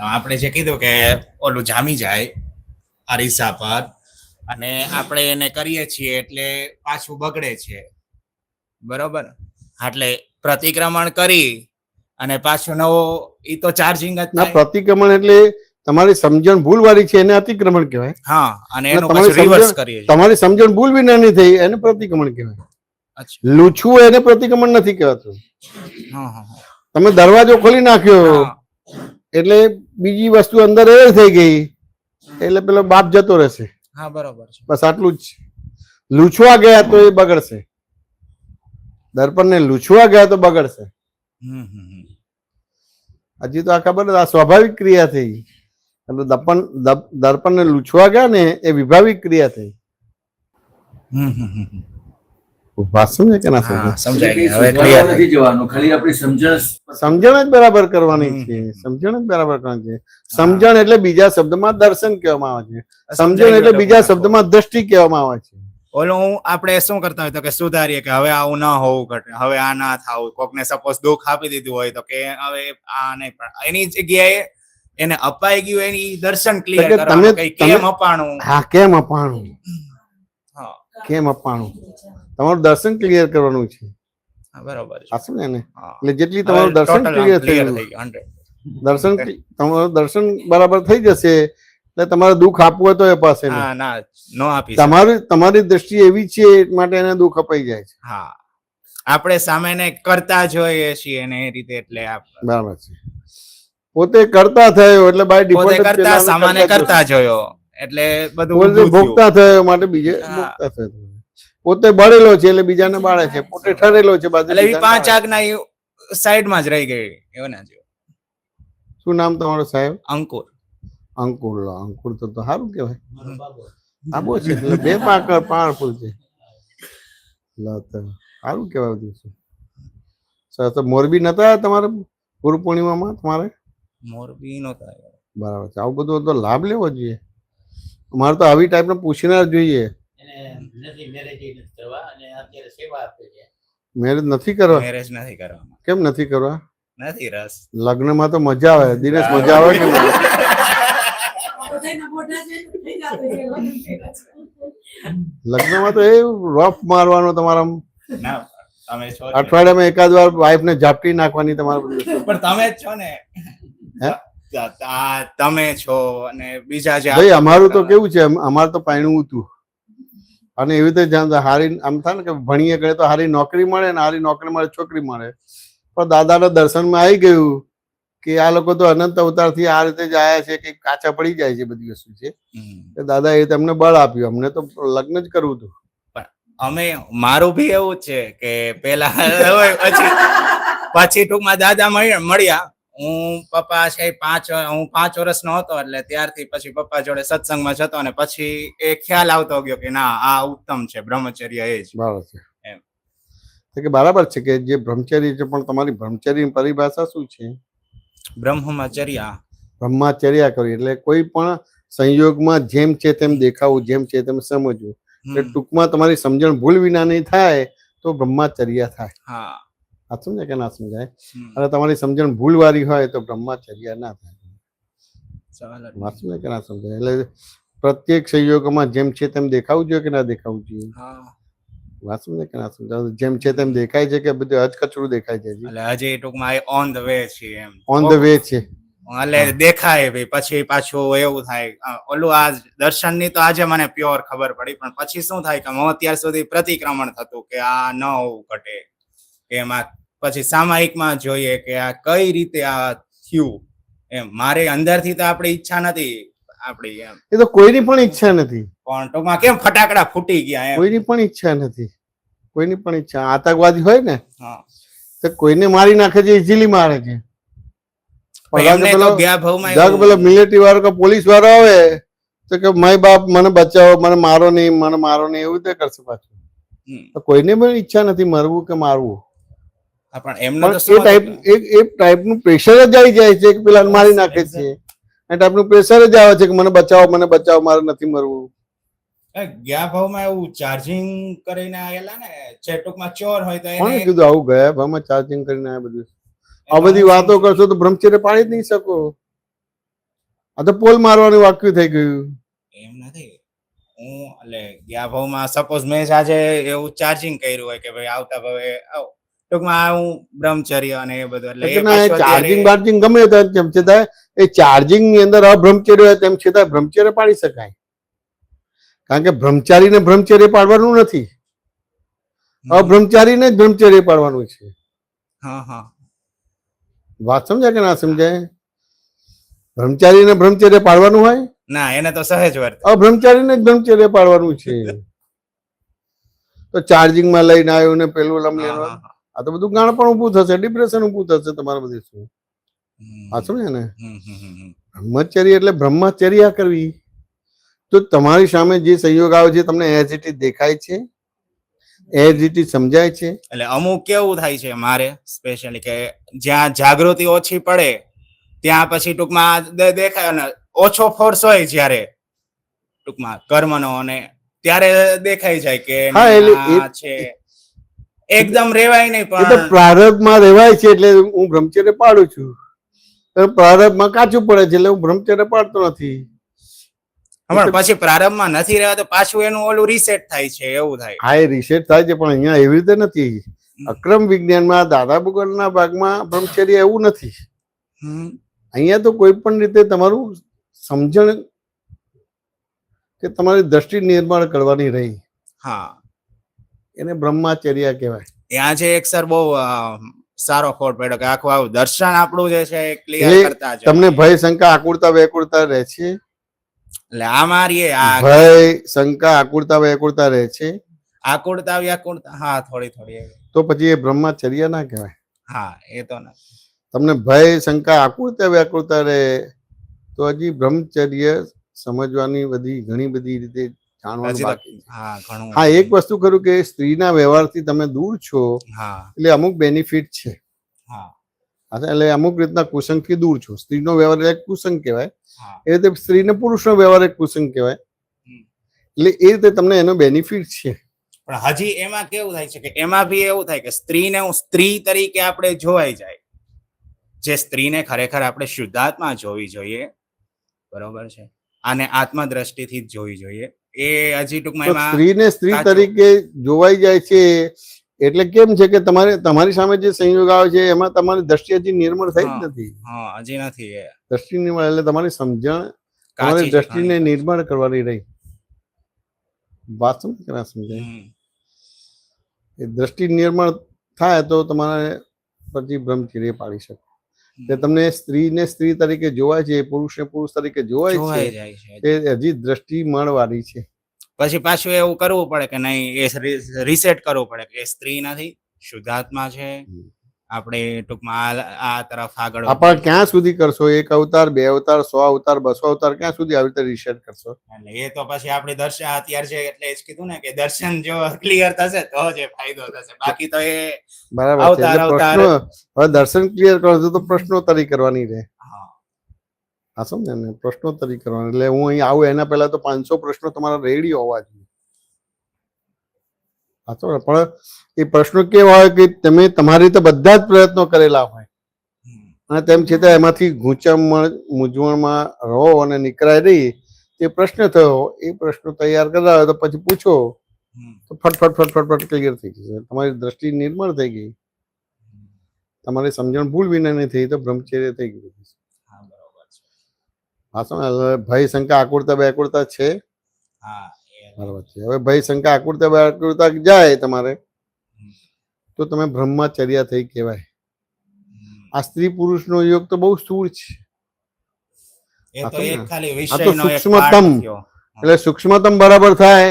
આપણે જે કીધું કે ઓલું જામી જાય અરીસા પર અને આપણે એને કરીએ છીએ એટલે પાછું બગડે છે, બરોબર? એટલે પ્રતિક્રમણ કરી અને પાછું નવો ઈ તો ચાર્જિંગ જ ના, થાય. પ્રતિક્રમણ એટલે તમારી સમજણ ભૂલ વાળી છે એને અતિક્રમણ કહેવાય. હા, અને એનું તમારી પાછું રિવર્સ સમજણ- કરીએ છીએ. તમારી સમજણ ભૂલ વિનાની થઈ એને પ્રતિક્રમણ કહેવાય. અચ્છા. લૂછવું એને પ્રતિક્રમણ નથી કહેવાતું. હા હા હા. તમે દરવાજો ખોલી નાખ્યો હા. એટલે બીજી વસ્તુ અંદર એ થઈ ગઈ એટલે પેલો બાપ જતો રહેશે. હા બરોબર છે. બસ આટલું જ છે. લૂછવા ગયા તો એ બગડશે. દર્પણને લૂછવા ગયા તો બગડશે. હમ હમ હમ. હજી તો આ ખબર આ સ્વાભાવિક ક્રિયા થઈ. એટલે દર્પણને લૂછવા ગયા ને એ વિભાવિક ક્રિયા થઈ. હમ હમ હમ હમ. વાત સમજે કે ના હા સમજે? સમજાય ગયું. હવે clear થઈ નથી જવાનું, ખાલી આપણી સમજણ સમજણ જ બરાબર કરવાની છે. સમજણ જ બરાબર કરવાની છે. સમજણ એટલે બીજા શબ્દમાં દર્શન કહેવામાં આવે છે. સમજણ એટલે બીજા શબ્દમાં દ્રષ્ટિ કહેવામાં આવે છે. ઓલું આપણે શું કરતા હોય તો કે સુધારીએ કે હવે આવું ન હોવું ઘટે, હવે આ ના થાવું. કોકને સપોઝ દુઃખ આપી દીધું હોય તો કે હવે આ નહીં, પણ એની જગ્યાએ એને અપાઈ ગયું એની દર્શન ક્લિયર તો કે કરવાનું તમે- કે કેમ અપાણું. હા, કેમ અપાણું, હા કેમ અપાણું, તમારું દર્શન ક્લિયર કરવાનું છે. હા, બરોબર છે. આ સમજે ને? હા. એટલે જેટલી તમારું હવે દર્શન total ક્લિયર clear થયું, થઈ ગયું 100. તમારું દર્શન બરાબર થઈ જશે એટલે તમારે દુઃખ આપવું હોય તો એ પાસે નહીં. હા ના નો આપી શકે. તમારી દ્રષ્ટિ એવી છે માટે એને દુઃખ અપાઈ જાય છે. હા આપણે સામેને કરતા જોઈએ છીએ ને એ રીતે, એટલે બરાબર છે. પોતે કરતા થયો એટલે બાય પોતે ડિફોલ્ટ કરતા સામાન્ય કરતા જોયો એટલે બધું પોતે ઊંધું થયું. ભોગતા થયો માટે બીજે હા. ભોગતા થયો. પોતે બળેલો છે એટલે બીજાને બાળે છે. પોતે ઠરેલો છે બાજુ એટલે એ બીજાને પાંચ બાળે છે. આજ્ઞા સાઈડમાં જ રહી ગઈ એવું ના જેવું. શું નામ તમારું સાહેબ? અંકુર. અંકુર. અંકુર તો સારું કહેવાય. આબો છે એટલે બે પાવરફુલ છે. લો તો સારું કહેવાય બધું છે. સર તો મોરબી નતા આવ્યા તમારે ગુરુ પૂર્ણિમામાં તમારે? મોરબી નહોતા. બરાબર છે. આવું બધું તો લાભ લેવો જોઈએ. અમારે તો આવી ટાઈપનું પૂછીને જ જોઈએ. એને નથી મેરેજ નથી કરવા અને અત્યારે સેવા આપે છે. મેરેજ નથી કરવા? મેરેજ નથી કરવામાં. કેમ નથી કરવા? નથી રસ. લગ્નમાં તો મજા આવે. દિનેશ મજા આવે કે નહીં? બધાયના મોઢા છે, થઈ જશે કે લગ્ન કર્યા છે. લગ્નમાં તો એ રફ મારવાનો તમારા ના તમે છો જ. અઠવાડિયામાં એકાદ વાર વાઈફ ને ઝાપટી નાખવાની તમારે બધું. પણ તમે જ છો ને. હે? તમે છો અને બીજા જે ભાઈ અમારું તો કેવું છે, અમારે તો પાયણું હતું અને એવી રીતે જાણતા હારી આમ થાય ને કે ભણીએ ગયે તો હારી નોકરી મળે ને હારી નોકરી મળે છોકરી મળે. પણ દાદાના દર્શનમાં આવી ગયું કે આ લોકો તો અનંત અવતારથી આ રીતે જ આયા છે કે કાચા પડી જાય છે બધી વસ્તુ છે. તો દાદા એ તમને બળ આપ્યું. અમને તો લગ્ન જ કરવું હતું. અમે મારું બી એવું જ છે કે પેલા હોય પછી ટૂંકમાં દાદા મળ્યા. હું પપ્પા છે હું 5 વર્ષનો હતો એટલે ત્યારથી પછી પપ્પા જોડે સત્સંગમાં જતો અને પછી એ ખ્યાલ આવતો ગયો કે ના આ ઉત્તમ છે બ્રહ્મચર્ય એ જ. બરાબર છે. એમ. તો કે બરાબર છે કે જે બ્રહ્મચર્ય છે પણ તમારી બ્રહ્મચર્યની પરિભાષા શું છે? બ્રહ્મચર્યા. બ્રહ્મચર્યા કરવી એટલે કોઈ પણ સંયોગમાં જેમ છે તેમ દેખાવું, જેમ છે તેમ સમજવું. એટલે ટૂંકમાં તમારી સમજણ ભૂલ વિના નહીં થાય તો બ્રહ્મચર્યા થાય. હા. આ સમજાય કે ના સમજાય? અને તમારી સમજણ ભૂલ વાળી હોય તો બ્રહ્મચર્યા ના થાય. વાત સમજાય કે ના સમજાય? એટલે પ્રત્યેક સંયોગમાં જેમ છે તેમ દેખાવું જોઈએ કે ના દેખાવું જોઈએ? હા. વાત સમજાય કે ના સમજાય? જેમ છે તેમ દેખાય છે કે બધું અધકચરું દેખાય છે? એટલે હજી ટૂંકમાં ઓન ધ વે છે એમ. ઓન ધ વે છે. એટલે દેખાય ભાઈ પછી પાછું એવું થાય ઓલું આ દર્શનની તો આજે મને પ્યોર ખબર પડી, પણ પછી શું થાય કે હું અત્યાર સુધી પ્રતિક્રમણ થતું કે આ ન હોવું ઘટે. એમાં પછી સામાયિકમાં જોઈએ કે આ કઈ રીતે આ થયું એમ. મારે અંદરથી તો આપણી ઈચ્છા નથી આપણી એમ, એ તો કોઈની પણ ઈચ્છા નથી. પણ ટૂંકમાં કેમ ફટાકડા ફૂટી ગયા એમ. કોઈની પણ ઈચ્છા નથી. કોઈની પણ ઈચ્છા. આતંકવાદી હોય ને હા. તો કોઈને મારી નાખે છે, ઇઝીલી મારે છે. એમને તો ગયા ભાવમાં જાગ પેલો મિલિટરી વાળો કે પોલીસ વાળો આવે તો કે માય બાપ મને બચાવો, મને મારો નહીં, મને મારો નહીં, એવું તે કરશે પાછું. તો કોઈને પણ ઈચ્છા નથી મરવું કે મારવું. પણ એમને તો એ ટાઈપનું પ્રેશર જ આવી જાય છે કે પેલા મારી નાખે છે. એ ટાઈપનું પ્રેશર જ આવે છે કે મને બચાવો, મારે નથી મરવું. ગયા ભાવમાં એવું ચાર્જિંગ કરીને આયેલા ને જે ટૂંકમાં ચોર હોય તો કોણે એને કીધું આવું ગયા ભાવમાં ચાર્જિંગ કરીને આ બધું? આ બધી વાતો કરશો તો બ્રહ્મચર્ય પાડી જ નહીં શકો. આ તો પોલ મારવાનું વાક્યું થઈ ગયું. એમ નથી. હું એટલે ગયા ભાવમાં સપોઝ મેં આજે એવું ચાર્જિંગ કર્યું હોય કે ભાઈ આવતા ભાવે ટૂંકમાં હું બ્રહ્મચર્ય અને એ બધું એટલે ચાર્જિંગ બાર્જિંગ ગમે તેમ છતાં એ ચાર્જિંગ ની અંદર અબ્રહ્મચર્ય હોય તેમ છતાં બ્રહ્મચર્ય પાડી શકાય. કારણ કે બ્રહ્મચારીને બ્રહ્મચર્ય પાડવાનું નથી, અબ્રહ્મચારીને જ બ્રહ્મચર્ય પાડવાનું છે. હા હા. વાત સમજાય કે ના સમજાય? બ્રહ્મચારીને બ્રહ્મચર્ય પાડવાનું હોય, ના એને તો સહેજ વર્ત. અબ્રહ્મચારીને જ બ્રહ્મચર્ય પાડવાનું છે. તો ચાર્જિંગમાં લઈને આવ્યો ને પેલું લમ હા, લેવાનું, હા, આ તો બધું ગાણ પણ ઊભું થશે, ડિપ્રેશન ઊભું થશે તમારે બધી શું. આ સમજે ને? બ્રહ્મચર્ય એટલે બ્રહ્મચર્યા કરવી. તો તમારી સામે જે સંયોગ આવે છે તમને એઝ ઇટ ઇઝ દેખાય છે, એઝ ઇટ ઇઝ સમજાય છે. એટલે અમુક કેવું થાય છે મારે સ્પેશિયલી કે જ્યાં જાગૃતિ ઓછી પડે ત્યાં પછી ટૂંકમાં દેખાય, અને ઓછો ફોર્સ હોય જ્યારે ટૂંકમાં કર્મનો, અને ત્યારે દેખાઈ જાય કે હા, નહીં, એટલે આ છે એકદમ રેવાય નહીં. એ તો પણ પ્રારબ્ધમાં રહેવાય છે એટલે હું બ્રહ્મચર્ય પાડું છું. પ્રારબ્ધમાં કાચું પડે છે એટલે હું બ્રહ્મચર્ય પાડતો નથી. પણ પછી પ્રારંભમાં નથી રહેવા તો પાછું એનું ઓલું રીસેટ થાય છે, એવું થાય. હા, એ રિસેટ થાય છે, પણ અહીંયા એવી રીતે નથી. અક્રમ વિજ્ઞાનમાં દાદા ભગવાનના ભાગમાં બ્રહ્મચર્ય એવું નથી. અહીંયા તો કોઈ પણ રીતે તમારું સમજણ કે તમારી દ્રષ્ટિ નિર્માણ કરવાની રહી, હા, એને બ્રહ્મચર્ય કહેવાય. ત્યાં જે એક સર બહુ સારો ખોટ પડ્યો કે આખું આવું દર્શન આપણું જે છે ક્લિયર એટલે કરતા જ તમને ભય શંકા આકુરતા વ્યાકુળતા રહે છે. એટલે આ મારી આ ભય શંકા આકુરતા વ્યાકુળતા રહે છે, આકુળતા વ્યાકુળતા, હા, થોડી થોડી એવી. તો પછી એ બ્રહ્મચર્ય ના કહેવાય. હા, એ તો ના. તમને ભય શંકા આકુરતા વ્યાકુળતા રહે તો હજી બ્રહ્મચર્ય સમજવાની બધી ઘણી બધી રીતે જાણવાનું હજી તો- બાકી છે. હા, ઘણું. હા, એક વસ્તુ ખરું કે સ્ત્રીના વ્યવહારથી તમે દૂર છો હા, એટલે અમુક બેનિફિટ છે. હા, એટલે અમુક રીતના કુસંગથી દૂર છો. સ્ત્રીનો વ્યવહાર એક કુસંગ કહેવાય, હા. એ રીતે સ્ત્રીને પુરુષનો વ્યવહાર એક કુસંગ કહેવાય. એટલે એ રીતે તમને એનો બેનિફિટ છે. પણ હજી એમાં કેવું થાય છે કે એમાં બી એવું થાય કે સ્ત્રીને હું સ્ત્રી તરીકે આપણે જોવાઈ જાય, જે સ્ત્રીને ખરેખર આપણે શુદ્ધાત્મા જોવી જોઈએ, બરોબર છે, અને આત્મા દ્રષ્ટિથી જ જોવી જોઈએ. એ હજી ટૂંકમાં તો એમાં સ્ત્રીને સ્ત્રી કાચું. તરીકે જોવાઈ જાય છે એટલે કેમ છે કે તમારી સામે જે સંયોગ આવે છે એમાં તમારી દ્રષ્ટિ હજી નિર્મળ થઈ જ હા, નથી. હા, હજી નથી એ દ્રષ્ટિ નિર્મળ એટલે તમારી સમજણ, કાચી તમારી છે, દ્રષ્ટિને ઘણી કાચી. નિર્માણ કરવાની રહી. વાત સમજ કે ના સમજાય? હમ. એ દ્રષ્ટિ નિર્માણ થાય તો તમારે પછી બ્રહ્મચર્ય પાડી શકે. એટલે તમને સ્ત્રીને સ્ત્રી તરીકે જોવાય છે, પુરુષને પુરુષ તરીકે જોવાય જોવાઈ છે, જાય છે. એ હજી દ્રષ્ટિ મળવાની છે. પછી પાછું એવું કરવું પડે કે નહીં, એ રીસેટ કરવું પડે કે એ સ્ત્રી નથી, શુદ્ધાત્મા છે, આપણે ટૂંકમાં આ તરફ આગળ આપણે ક્યાં સુધી કરશો? 1 અવતાર, 2 અવતાર, 100 અવતાર, 200 અવતાર, ક્યાં સુધી આવી રીતે રિસર્ચ કરશો? એટલે એ તો પછી આપણે દર્શન અત્યારે છે એટલે જ કીધું ને કે દર્શન જો ક્લિયર થશે તો જ એ ફાયદો થશે, બાકી તો એ બરાબર છે. અવતાર એટલે અવતાર. પ્રશ્નો હવે દર્શન ક્લિયર કરો છો તો પ્રશ્નોત્તરી કરવાની રહે. હા, હા, સમજે ને? પ્રશ્નોત્તરી કરવાની એટલે હું અહીં આવું એના પહેલા તો 500 પ્રશ્નો તમારા રેડી હોવા જોઈએ. હા, તો પણ એ પ્રશ્નો કેવા હોય કે તમે તમારી રીતે બધા જ પ્રયત્નો કરેલા હોય અને તેમ છતાં એમાંથી મૂંઝવણમાં રહો અને નીકળાય નહીં, તે પ્રશ્ન થયો. એ પ્રશ્નો તૈયાર કરાવે તો પછી પૂછો તો ફટફટ ફટફટ ફટ ક્લિયર થઈ જશે. તમારી દ્રષ્ટિ નિર્મળ થઈ ગઈ, તમારી સમજણ ભૂલ વિના નહીં થઈ તો બ્રહ્મચર્ય થઈ ગયું. હા, બરોબર છે. હા, સમજ? ભય શંકા આકુરતા વ્યાકુળતા છે. હા, બરાબર છે. હવે ભય શંકા આકુરતા વ્યાકુળતા જાય તમારે તો તમે બ્રહ્મચર્ય થઈ કહેવાય. આ સ્ત્રી પુરુષનો યોગ તો બહુ સ્થૂળ છે. એ તો એક ખાલી આ તો વિષયનો એક સૂક્ષ્મતમ. પાર્ટ થયો. એટલે સૂક્ષ્મતમ બરાબર થાય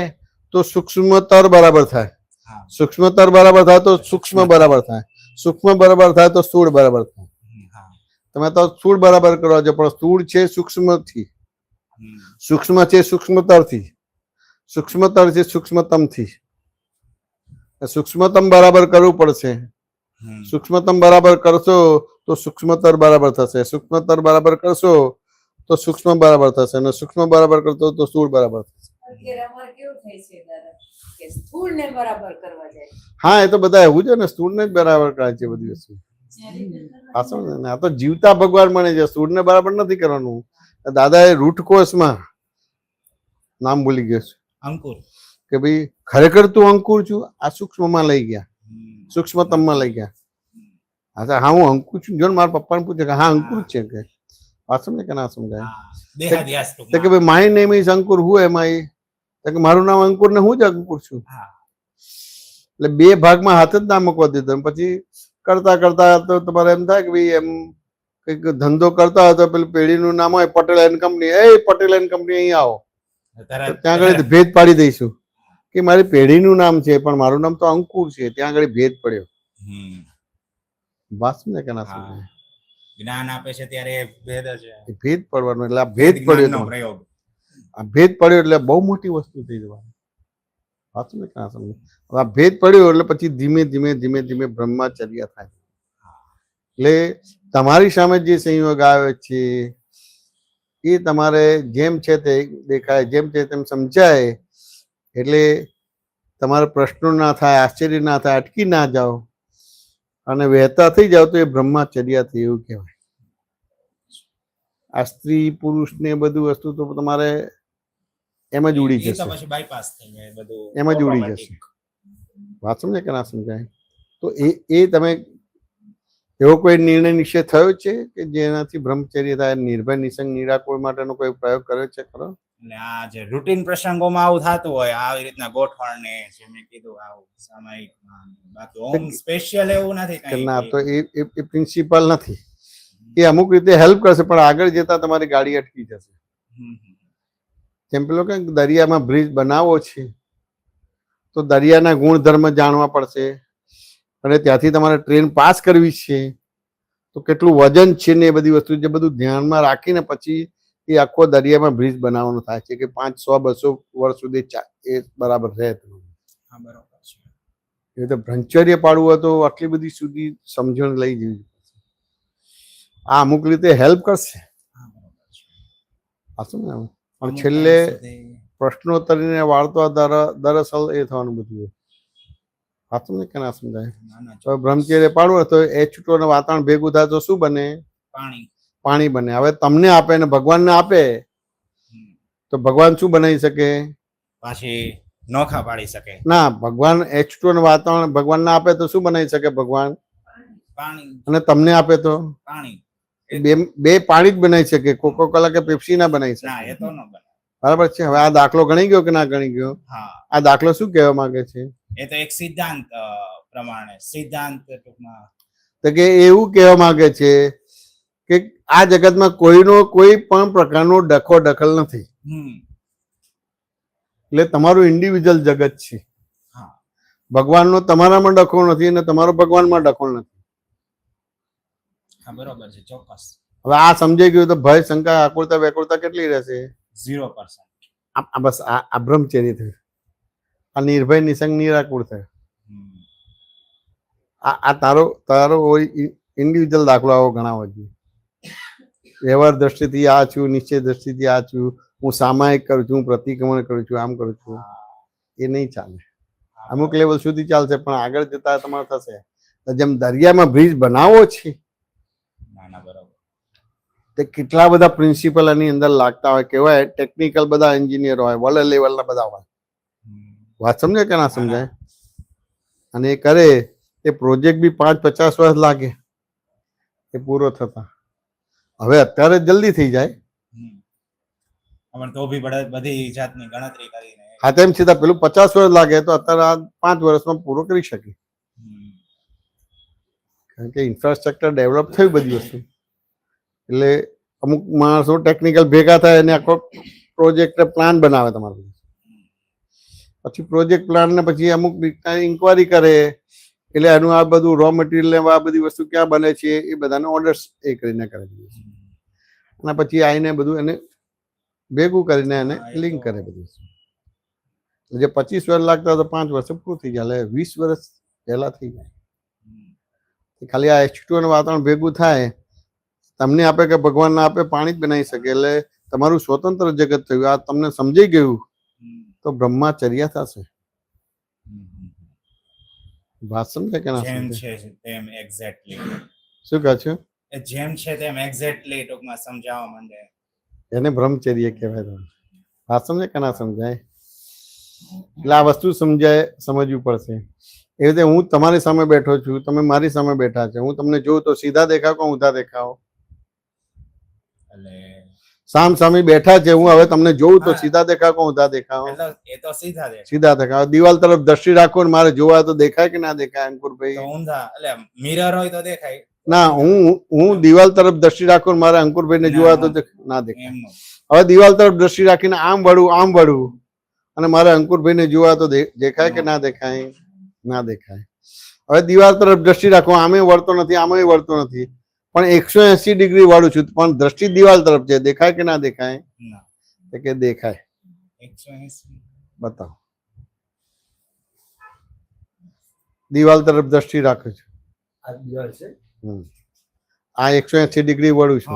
તો સૂક્ષ્મતર બરાબર થાય, હા. સૂક્ષ્મતર બરાબર થાય તો સૂક્ષ્મ બરાબર થાય, સૂક્ષ્મ બરાબર થાય તો સ્થૂળ બરાબર થાય. હા. તમે તો સ્થૂળ બરાબર કરવા છો, પણ સ્થૂળ છે સૂક્ષ્મથી, સૂક્ષ્મ છે સૂક્ષ્મતરથી, સૂક્ષ્મતર છે સૂક્ષ્મતમથી. સૂક્ષ્મતમ બરાબર કરવું પડશે. સૂક્ષ્મતમ બરાબર કરશો તો સૂક્ષ્મતર બરાબર થશે, સૂક્ષ્મતર બરાબર કરશો તો સૂક્ષ્મ બરાબર થશે, અને સૂક્ષ્મ બરાબર કરશો તો સ્થૂળ બરાબર થશે. અત્યારે અમારે કેવું થાય છે દાદા કે સ્થૂળને બરાબર કરવા જાય. હા, એ તો બધા એવું છે ને, સ્થૂળને જ બરાબર કરે છે બધી વસ્તુ. આ સમજે ને? આ તો જીવતા ભગવાન મળે છે, સ્થૂળને બરાબર નથી કરવાનું. દાદાએ રૂટ કોર્સમાં નામ ભૂલી ગયો છે અંકુર. કે ભાઈ ખરેખર તું અંકુર છું, આ સૂક્ષ્મમાં લઈ ગયા, સૂક્ષ્મતમમાં લઈ ગયા. હા, હું અંકુર છું. જો મારા પપ્પાને પૂછે કે હા અંકુર જ છે કે વાત સમજે કે ના સમજાય? દેહાદ્યાસ તો કે ટૂંકમાં. ભાઈ માય નેમ ઇઝ અંકુર, હું એમ આઈ? તો કે મારું નામ અંકુર ને હું જ અંકુર છું. હા. એટલે બે ભાગમાં હાથ જ ના મૂકવા દીધો. પછી કરતા કરતા તો તમારે એમ થાય કે ભાઈ એમ કંઈક ધંધો કરતા હોય તો પેલું પેઢીનું નામ હોય Patel and company, A Patel and company અહીં આવો, તો તરત ત્યાં આગળ ભેદ પાડી દઈશું કે મારી પેઢીનું નામ છે પણ મારું નામ તો અંકુર છે. ત્યાં આગળ ભેદ પડ્યો. હમ. વાત સમજે કે ના હા. સમજે? જ્ઞાન આપે છે ત્યારે એ ભેદ છે. એ ભેદ પડવાનો એટલે આ ભેદ પડ્યો જ્ઞાનનો તમારે. પ્રયોગ. આ ભેદ પડ્યો એટલે બહુ મોટી વસ્તુ થઈ જવાની. વાત સમજે કે ના સમજે? હવે આ ભેદ પડ્યો એટલે પછી ધીમે ધીમે ધીમે ધીમે બ્રહ્મચર્ય થાય. એટલે તમારી સામે જે સંયોગ આવે છે એ તમારે જેમ છે તે દેખાય, જેમ છે તેમ સમજાય, એટલે તમારા પ્રશ્નો ના થાય, આશ્ચર્ય ના થાય, અટકી ના જાઓ અને વહેતા થઈ જાઓ તો એ બ્રહ્મચર્ય થઈ એવું કહેવાય. આ સ્ત્રી પુરુષ ને બધું વસ્તુ તો તમારે એમ જ ઉડી એ તો જશે, પછી bypass થઈ જાય બધું. એમ જ ઉડી automatic. જશે. વાત સમજે કે ના સમજાય? તો એ તમે એવો કોઈ નિર્ણય નિશ્ચય થયો છે કે જેનાથી બ્રહ્મચર્ય થાય, નિર્ભય નિસંગ નિરાકુળ માટેનો કોઈ પ્રયોગ કર્યો છે ખરો? એટલે આ જે રૂટીન પ્રસંગોમાં આવું થતું હોય આવી રીતના ગોઠવણ ને જે મેં કીધું આવું સામાયિકમાં, બાકી ઓમ સ્પેશિયલ એવું નથી કે કઈ. ના, તો એ પ્રિન્સિપલ નથી. એ અમુક રીતે હેલ્પ કરશે પણ આગળ જતા તમારી ગાડી અટકી જશે. જેમ પેલો કે દરિયામાં બ્રિજ બનાવવો છે તો દરિયાના ગુણધર્મ જાણવા પડશે અને ત્યાંથી તમારે ટ્રેન પાસ કરવી છે તો કેટલું વજન છે ને એ બધી વસ્તુ જે બધું ધ્યાનમાં રાખીને પછી એ આખો દરિયામાં બ્રિજ બનાવવાનો થાય છે કે 500, 200 વર્ષ સુધી એ બરાબર રહે. હા, બરોબર છે. એ રીતે બ્રહ્મચર્ય પાડવું હોય તો આટલી બધી સુધી સમજણ લઈ જવી. આ અમુક રીતે હેલ્પ કરશે. હા, બરોબર છે. આ શું ને પણ અમુક છેલ્લે time સુધી પ્રશ્નોત્તરીને વાળતો દરઅસલ એ થવાનું બધું. સાચું ને કે ના સમજાય? નાના તો બ્રહ્મચર્ય પાડવું હોય તો H2O ને વાતાવરણ ભેગું થાય તો શું બને? પાણી. પાણી બને. હવે તમને આપે ને ભગવાનને આપે તો ભગવાન શું બનાવી શકે? પાછી નોખા પાડી શકે. ના, ભગવાન H2O ને વાતાવરણ ભગવાનને આપે તો શું બનાવી શકે ભગવાન? પાણી. અને તમને આપે તો પાણી. બે પાણી જ બનાવી શકે. કોકો કોલા કે પેપ્સી ના બનાવી ના, શકે. એ તો ન બને. બરાબર છે. હવે આ દાખલો ગણી ગયો કે ના ગણી ગયો? હા, આ દાખલો શું કહેવા માંગે છે? એ તો એક સિદ્ધાંત પ્રમાણે સિદ્ધાંત ટૂંકમાં. તો કે એવું કહેવા માંગે છે કે આ જગતમાં કોઈનો કોઈ પણ પ્રકારનો ડખો દખલ નથી. એટલે તમારું ઇન્ડિવિજ્યુઅલ જગત છે. હા. ભગવાનનો તમારામાં ડખો નથી અને તમારો ભગવાનમાં ડખો નથી. હા, બરોબર છે. ચોક્કસ. હવે આ સમજાઈ ગયું તો ભય, શંકા, આકુરતા વ્યાકુરતા કેટલી રહેશે? 0%. આ બસ આ બ્રહ્મચર્ય થયું. આ નિર્ભય નિસંગ નિરાકુળ થયું. આ તારો ઇન્ડિવિજ્યુઅલ દાખલો આવો ગણાવો જોઈએ. વ્યવહાર દ્રષ્ટિથી આ છું, નિશ્ચય દ્રષ્ટિથી આ છું, હું સામાયિક કરું છું, હું પ્રતિક્રમણ કરું છું, આમ કરું છું, એ નહીં ચાલે. અમુક લેવલ સુધી ચાલશે પણ આગળ જતા તમારે થશે. જેમ દરિયામાં બ્રિજ બનાવવો છે ના, બરોબર. તે કેટલા બધા પ્રિન્સિપલ એની અંદર લાગતા હોય, કેવાય ટેકનિકલ બધા એન્જિનિયર હોય, વર્લ્ડ લેવલના બધા હોય. વાત સમજે કે ના સમજાય? અને એ કરે એ પ્રોજેક્ટ બી 5-50 વર્ષ લાગે એ પૂરો થતા. હવે અત્યારે જલ્દી થઈ જાય. પણ તો બી બધી જાતની ગણતરી કરીને. હા, તેમ છતાં પેલું 50 વર્ષ લાગે તો અત્યારે આ 5 વર્ષમાં પૂરો કરી શકે. કારણ કે ઇન્ફ્રાસ્ટ્રક્ચર ડેવલપ થયું બધી વસ્તુ. એટલે અમુક માણસો ટેકનિકલ ભેગા થાય અને આખો પ્રોજેક્ટ પ્લાન બનાવે તમારો. પછી પ્રોજેક્ટ પ્લાન ને પછી અમુક ઇન્કવાયરી કરે એટલે એનું આ બધું રો મટીરિયલ ને આ બધી વસ્તુ ક્યાં બને છે એ બધાને ઓર્ડર્સ એ કરીને કરે. અને પછી આવીને બધું એને ભેગું કરીને એને લિંક કરે બધું. જે 25 વર્ષ લાગતા તો 5 વર્ષે પૂરું થઈ જાય. 20 વર્ષ પહેલા થઈ જાય. ખાલી આ H2O ને વાતાવરણ ભેગું થાય, તમને આપે કે ભગવાન ના આપે, પાણી જ બનાવી શકે. એટલે તમારું સ્વતંત્ર જગત થયું. આ તમને સમજાઈ ગયું તો બ્રહ્મચર્ય થશે. વાત સમજે કે ના જેમ સમજે? છે તેમ એક્ઝેક્ટલી. શું કહે છે? જેમ છે તેમ એક્ઝેક્ટલી ટૂંકમાં સમજાવવા માંડે. એને બ્રહ્મચર્ય કહેવાય. તમે વાત સમજે કે ના સમજાય? એટલે આ વસ્તુ સમજવી પડશે. એ રીતે હું તમારી સામે બેઠો છું, તમે મારી સામે બેઠા છે. હું તમને જોઉં તો સીધા દેખાવ કે ઊંધા દેખાવ? એટલે સામ સામે બેઠા છે, હું હવે તમને જોઉં તો સીધા દેખાવ કે ઊંધા દેખાવ? એટલે એ તો સીધા દે. સીધા દેખાવ. દિવાલ તરફ દ્રષ્ટિ રાખો ને મારે જોવા તો દેખાય કે ના દેખાય અંકુરભાઈ? તો ઊંધા. એટલે મિરર હોય તો દેખાય, ના હું દિવાલ તરફ દ્રષ્ટિ રાખું ને મારા અંકુરભાઈને જોવા તો ના દેખાય. એમનું હવે દિવાલ તરફ દ્રષ્ટિ રાખીને આમ વળું અને મારા અંકુરભાઈને જોવા તો દેખાય કે ના દેખાય? ના દેખાય. હવે દિવાલ તરફ દ્રષ્ટિ રાખો, આમે વળતો નથી, આમે વળતો નથી, પણ 180 ડિગ્રી વાળું છું, પણ દ્રષ્ટિ દિવાલ તરફ છે. દેખાય કે ના દેખાય? ના તો કે દેખાય. 180 બતાવો. દિવાલ તરફ દ્રષ્ટિ રાખું છું. આ 180 ડિગ્રી વળું છું.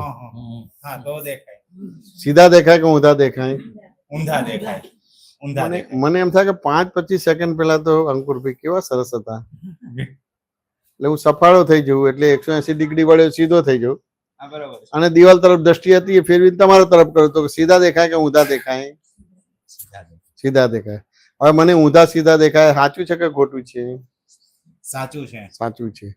હા તો દેખાય. સીધા દેખાય કે ઊંધા દેખાય? ઊંધા દેખાય. ઊંધા દેખાય. મને એમ થાય કે 5-25 સેકન્ડ પહેલા તો અંકુરભાઈ કેવા સરસ હતા. એટલે હું સફાળો થઈ જઉં, એટલે 180 ડિગ્રી વળે સીધો થઈ જાઉં. હા બરોબર છે. અને દિવાલ તરફ દ્રષ્ટિ હતી એ ફેરવી તમારા તરફ કરો તો સીધા દેખાય કે ઊંધા દેખાય? સીધા દેખાય. હવે મને ઊંધા સીધા દેખાય, સાચું છે કે ખોટું છે? સાચું છે. સાચું છે.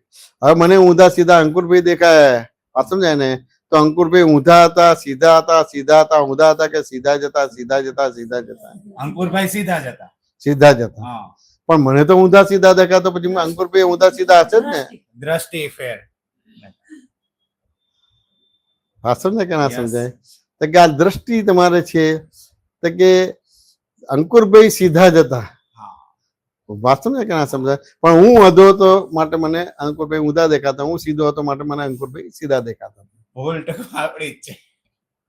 હવે મને ઊંધા સીધા અંકુરભાઈ દેખાય, આ સમજાય ને? તો અંકુરભાઈ ઊંધા હતા, સીધા હતા, સીધા હતા, ઊંધા હતા કે સીધા જતા, સીધા જતા, સીધા જતા? અંકુરભાઈ સીધા જ હતા. સીધા જતા. હા પણ મને તો ઊંધા સીધા દેખાય, તો પછી અંકુરભાઈ ઊંધા સીધા હશે જ ને? દ્રષ્ટિ ફેર. હા સમજાય કે ના Yes. સમજાય? તો કે આ દ્રષ્ટિ તમારે છે, તો કે અંકુરભાઈ સીધા જ હતા. હા વાત સમજાય કે ના સમજાય? પણ હું અધો હતો માટે મને અંકુરભાઈ ઊંધા દેખાતા, હું સીધો હતો માટે મને અંકુરભાઈ સીધા દેખાતા. ભૂલ તો આપણી જ છે.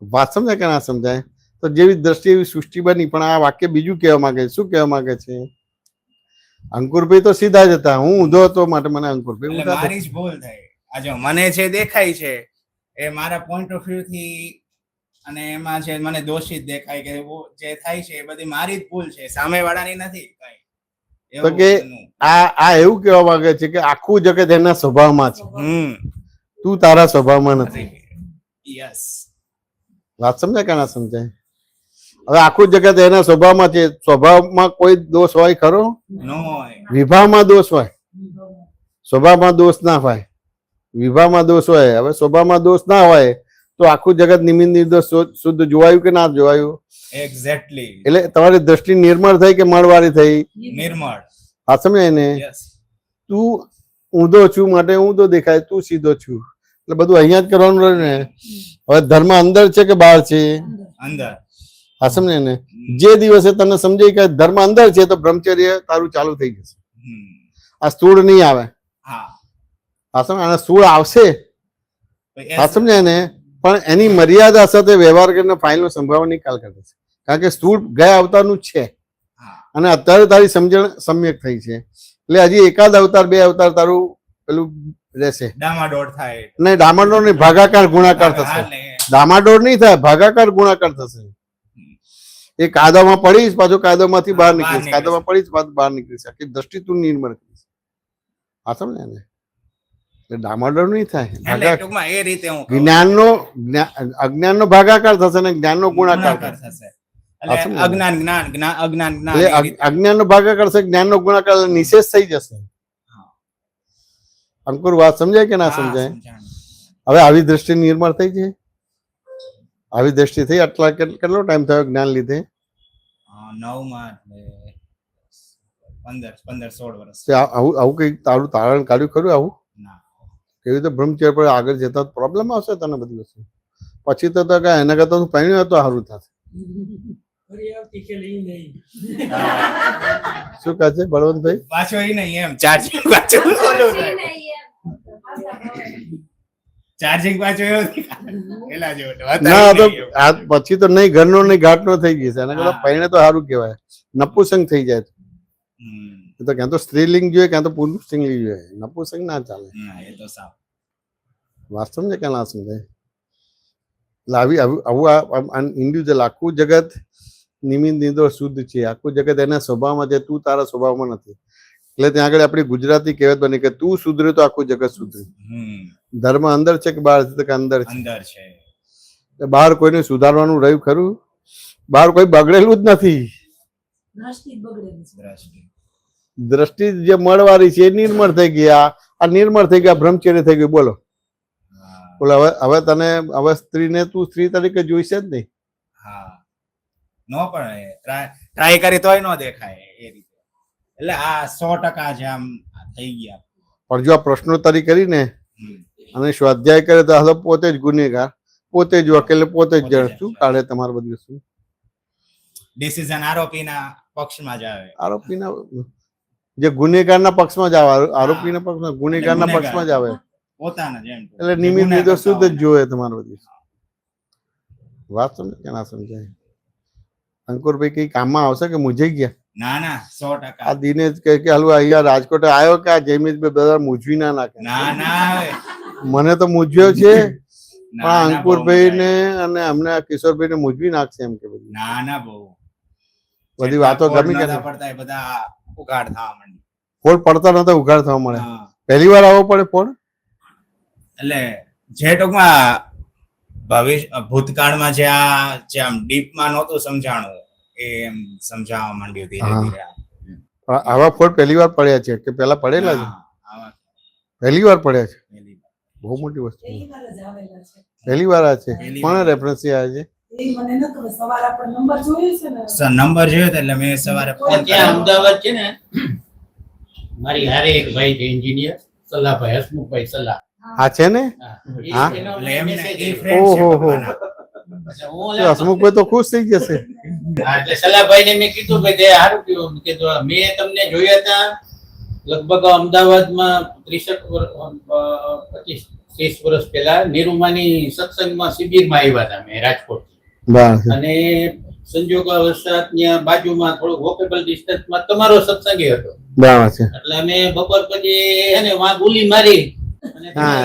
વાત સમજાય કે ના સમજાય? તો જેવી દ્રષ્ટિ એવી સૃષ્ટિ બની. પણ આ વાક્ય બીજું કહેવા માંગે છે. શું કહેવા માંગે છે? અંકુરભાઈ તો સીધા જ હતા, હું ઊંધો હતો માટે મને અંકુરભાઈ એટલે ઊંધા મારી જ ભૂલ થઈ. આ જો મને જે દેખાય છે એ મારા પોઈન્ટ ઓફ વ્યૂ થી, અને એમાં જે મને દોષિત દેખાય કે જે થાય છે એ બધી મારી જ ભૂલ છે, સામેવાળાની નથી કઈ. તો કે આ એવું કહેવા માંગે છે કે આખું જગત એના સ્વભાવમાં છે, તું તારા સ્વભાવમાં નથી. યસ. વાત સમજાય કે ના સમજાય? હવે આખું જગત એના સ્વભાવમાં છે. સ્વભાવમાં કોઈ દોષ હોય ખરો? નો હોય. વિભાવમાં દોષ હોય, સ્વભાવમાં દોષ ના હોય. વિભાવમાં દોષ હોય. હવે સ્વભાવમાં દોષ ના હોય તો આખું જગત નિમિત્ત નિર્દોષ શુદ્ધ જોવાયું કે ના જોવાયું? એક્ઝેક્ટલી. એટલે તમારી દ્રષ્ટિ નિર્મળ થઈ કે મળવાળી થઈ? નિર્મળ. હા સમજાય ને? યસ. તું ઊંધો છું માટે ઊંધો દેખાય, તું સીધો છું, એટલે બધું અહીંયા જ કરવાનું રહ્યું ને. હવે ધર્મ અંદર છે કે બહાર છે? અંદર. હા સમજે ને? જે દિવસે તને સમજાય કે ધર્મ અંદર છે તો બ્રહ્મચર્ય તારું ચાલુ થઈ જશે. આ સ્થૂળ નહીં આવે. હા. હા સમજ? અને સ્થૂળ આવશે. તો હા સમજાય ને? પણ એની મર્યાદા સાથે વ્યવહાર કરીને ફાઇલનો સંભાવ નિકાલ કરે છે. કારણ કે સ્થૂળ ગયા અવતારનું જ છે હા. અને અત્યારે તારી સમજણ સમ્યક થઈ છે, એટલે હજી એકાદ અવતાર 2 અવતાર તારું પેલું રહેશે. ડામાડોળ થાય. નહીં, ડામાડોળ નહીં, ભાગાકાર ગુણાકાર થશે. હા, ને. ડામાડોળ નહીં થાય, ભાગાકાર ગુણાકાર થશે. એ કાદવમાં પડીશ, પાછું કાદવમાંથી બહાર બહાર નીકળીશ, નીકળીશ. કાદવમાં પડીશ, પાછું બહાર નીકળીશ. આખી દ્રષ્ટિ તું નિર્મળ કરીશ. હા સમજે ને? એટલે ડામાડોળ નહીં થાય. એટલે ટૂંકમાં એ રીતે હું કહું. જ્ઞાનનો અજ્ઞાનનો ભાગાકાર થશે ને જ્ઞાનનો ગુણાકાર થશે. થશે. આ એટલે સમજાયું? અજ્ઞાન જ્ઞાન અજ્ઞાન જ્ઞાન એટલે એ રીતે. અજ્ઞાનનો ભાગાકાર થશે, જ્ઞાનનો ગુણાકાર એટલે નિશેષ થઈ જશે. હા. અંકુર વાત સમજાય કે ના હા, સમજાય? સમજાણું. હવે આવી દ્રષ્ટિ નિર્મળ થઈ છે? આવી દ્રષ્ટિ થઈ? આટલા કેટલો ટાઈમ થયો જ્ઞાન લીધે? 9 માં એટલે 15-16 વર્ષ. તે આવું કઈ તારું તારણ કાઢ્યું ખરું? આવું ના. કેવી રીતે બ્રહ્મચર્ય પર આગળ જતા પ્રોબ્લેમ આવશે તને બધી વસ્તુ? પછી તો કાંઈ એના કરતા તું પહેણ્યું હતો સારું થશે. શું કહે છે બળવંતભાઈ? પાછો એ નહીં એમ ચાર્જિંગ પાછું ઓલું થાય. ચાર્જિંગ પાછો એવો પેલા જેવો તો હતા ના તો નહીં એવો. આ પછી તો નહીં, ઘરનો નહીં ઘાટનો થઈ ગઈ છે. એના કરતા હા. પહેણે તો સારું કહેવાય. નપુસંગ થઈ જાય તો ક્યાં તો સ્ત્રીલિંગ જોઈએ ક્યાં તો પુરુષલિંગ જોઈએ. નપુસંગ ના ચાલે. ના, એ તો સાવ. વાત સમજે કે ના સમજાય? એટલે આવું ઇન્ડિવિજ્યુઅલ આખું જગત નિમિત્ત નિર્દોષ શુદ્ધ છે. આખું જગત એના સ્વભાવમાં છે, તું તારા સ્વભાવમાં નથી. એટલે ત્યાં આગળ આપણી ગુજરાતી કહેવત બની કે તું સુધરે તો આખું જગત સુધરે. ધર્મ અંદર છે કે બહાર છે? કે અંદર છે. અંદર છે. એટલે બહાર કોઈને સુધારવાનું રહ્યું ખરું? બહાર કોઈ બગડેલું જ નથી. દ્રષ્ટિ જ બગડેલી છે. દ્રષ્ટિ. દ્રષ્ટિ જે મળવાળી છે એ નિર્મળ થઈ ગયા. આ નિર્મળ થઈ ગયા, બ્રહ્મચર્ય થઈ ગયું. બોલો હા. બોલો. હવે તને હવે સ્ત્રીને તું સ્ત્રી તરીકે જોઈશે જ નહીં. હા. નો પણ ટ્રાય કરી તોય નો દેખાય એ રીતે. એટલે આ 100% જ આમ થઈ ગયા. પણ જો આ પ્રશ્નોત્તરી કરીને હમ. અને સ્વાધ્યાય કરે તો હાલો પોતે જ ગુનેગાર, પોતે જ વકીલ, પોતે જ જજ. શું કાઢે તમારે બધું? શું ડિસિઝન આરોપીના પક્ષમાં જ આવે. આરોપીના જે ગુનેગારના પક્ષમાં જ આવે, આરોપીના પક્ષમાં, ગુનેગારના પક્ષમાં જ આવે. પોતાના જેમ એટલે નિમિત્ત નિર્દોષ શુદ્ધ જ જોવે તમારે બધી વાત. સમજે કે ના સમજાય? અંકુરભાઈ કઈ કામમાં આવશે કે મૂંઝાઈ ગયા? ના ના 100%. આ દિનેશ કહે કે હાલું અહીંયા રાજકોટ આવ્યો કે આ જયમીતભાઈ બધા મૂંઝવી ના નાખે. ના ના મને તો મૂંઝવ્યો છે, પણ ના, ના, અંકુરભાઈ બહુ ને અને અમને આ કિશોરભાઈ ને મૂંઝવી નાખશે એમ કે બધી ના ના બહુ બધી વાતો જેટલા ગમી કોડ કે નહોતા પડતા એ બધા ઉઘાડ થવા માંડી. ફોડ પડતા નતા ઉઘાડ થવા મળે. હા. પહેલી વાર આવવો પડે ફોડ? એટલે જે ટૂંકમાં ભૂતકાળમાં જે આમ ડીપમાં નહોતું સમજાણું એ એમ સમજાવવા માંડ્યું ધીરે હા. ધીરે. આવા ફોડ પહેલી વાર પડ્યા છે કે પેલા પડેલા છે? હા, આવા પહેલી વાર પડ્યા છે. પહેલી વાર. બહુ મોટી વસ્તુ. પહેલી વાર જ આવેલા છે. પહેલી વાર આ છે. પહેલી કોને વાર. રેફરન્સ આવ્યા છે? એ મને ન ખબર, સવારે આપણે નંબર જોયો છે ને. સર નંબર જોયો તો એટલે મેં સવારે ફોન ત્યાં કર્યો. અમદાવાદ છે ને, મારી હારે એક ભાઈ છે એન્જિનિયર, સલાહભાઈ, હસમુખભાઈ સલાહ. આ છે ને? હા. હા? એનો એટલે એમને message એ આવ્યો. friend છે ઓહો હો. ભગવાનના. એટલે હું તો ઓલા- હસમુખભાઈ તો ખુશ થઈ જશે. હા, એટલે સલાહભાઈને મેં કીધું ભાઈ તે સારું કીધું. મેં કીધું મેં તમને જોયા હતા લગભગ અમદાવાદમાં 30 વર્ષ પહેલા નિરૂમાની સત્સંગમાં શિબિરમાં આવ્યા હતા મેં રાજકોટ. બરાબર. અને સંજોગવશાત ત્યાં બાજુમાં થોડું વોકેબલ ડિસ્ટન્સમાં તમારો સત્સંગ હતો. બરાબર છે. એટલે અમે બપોર પછી એને વાં ગુલી મારી અને હા.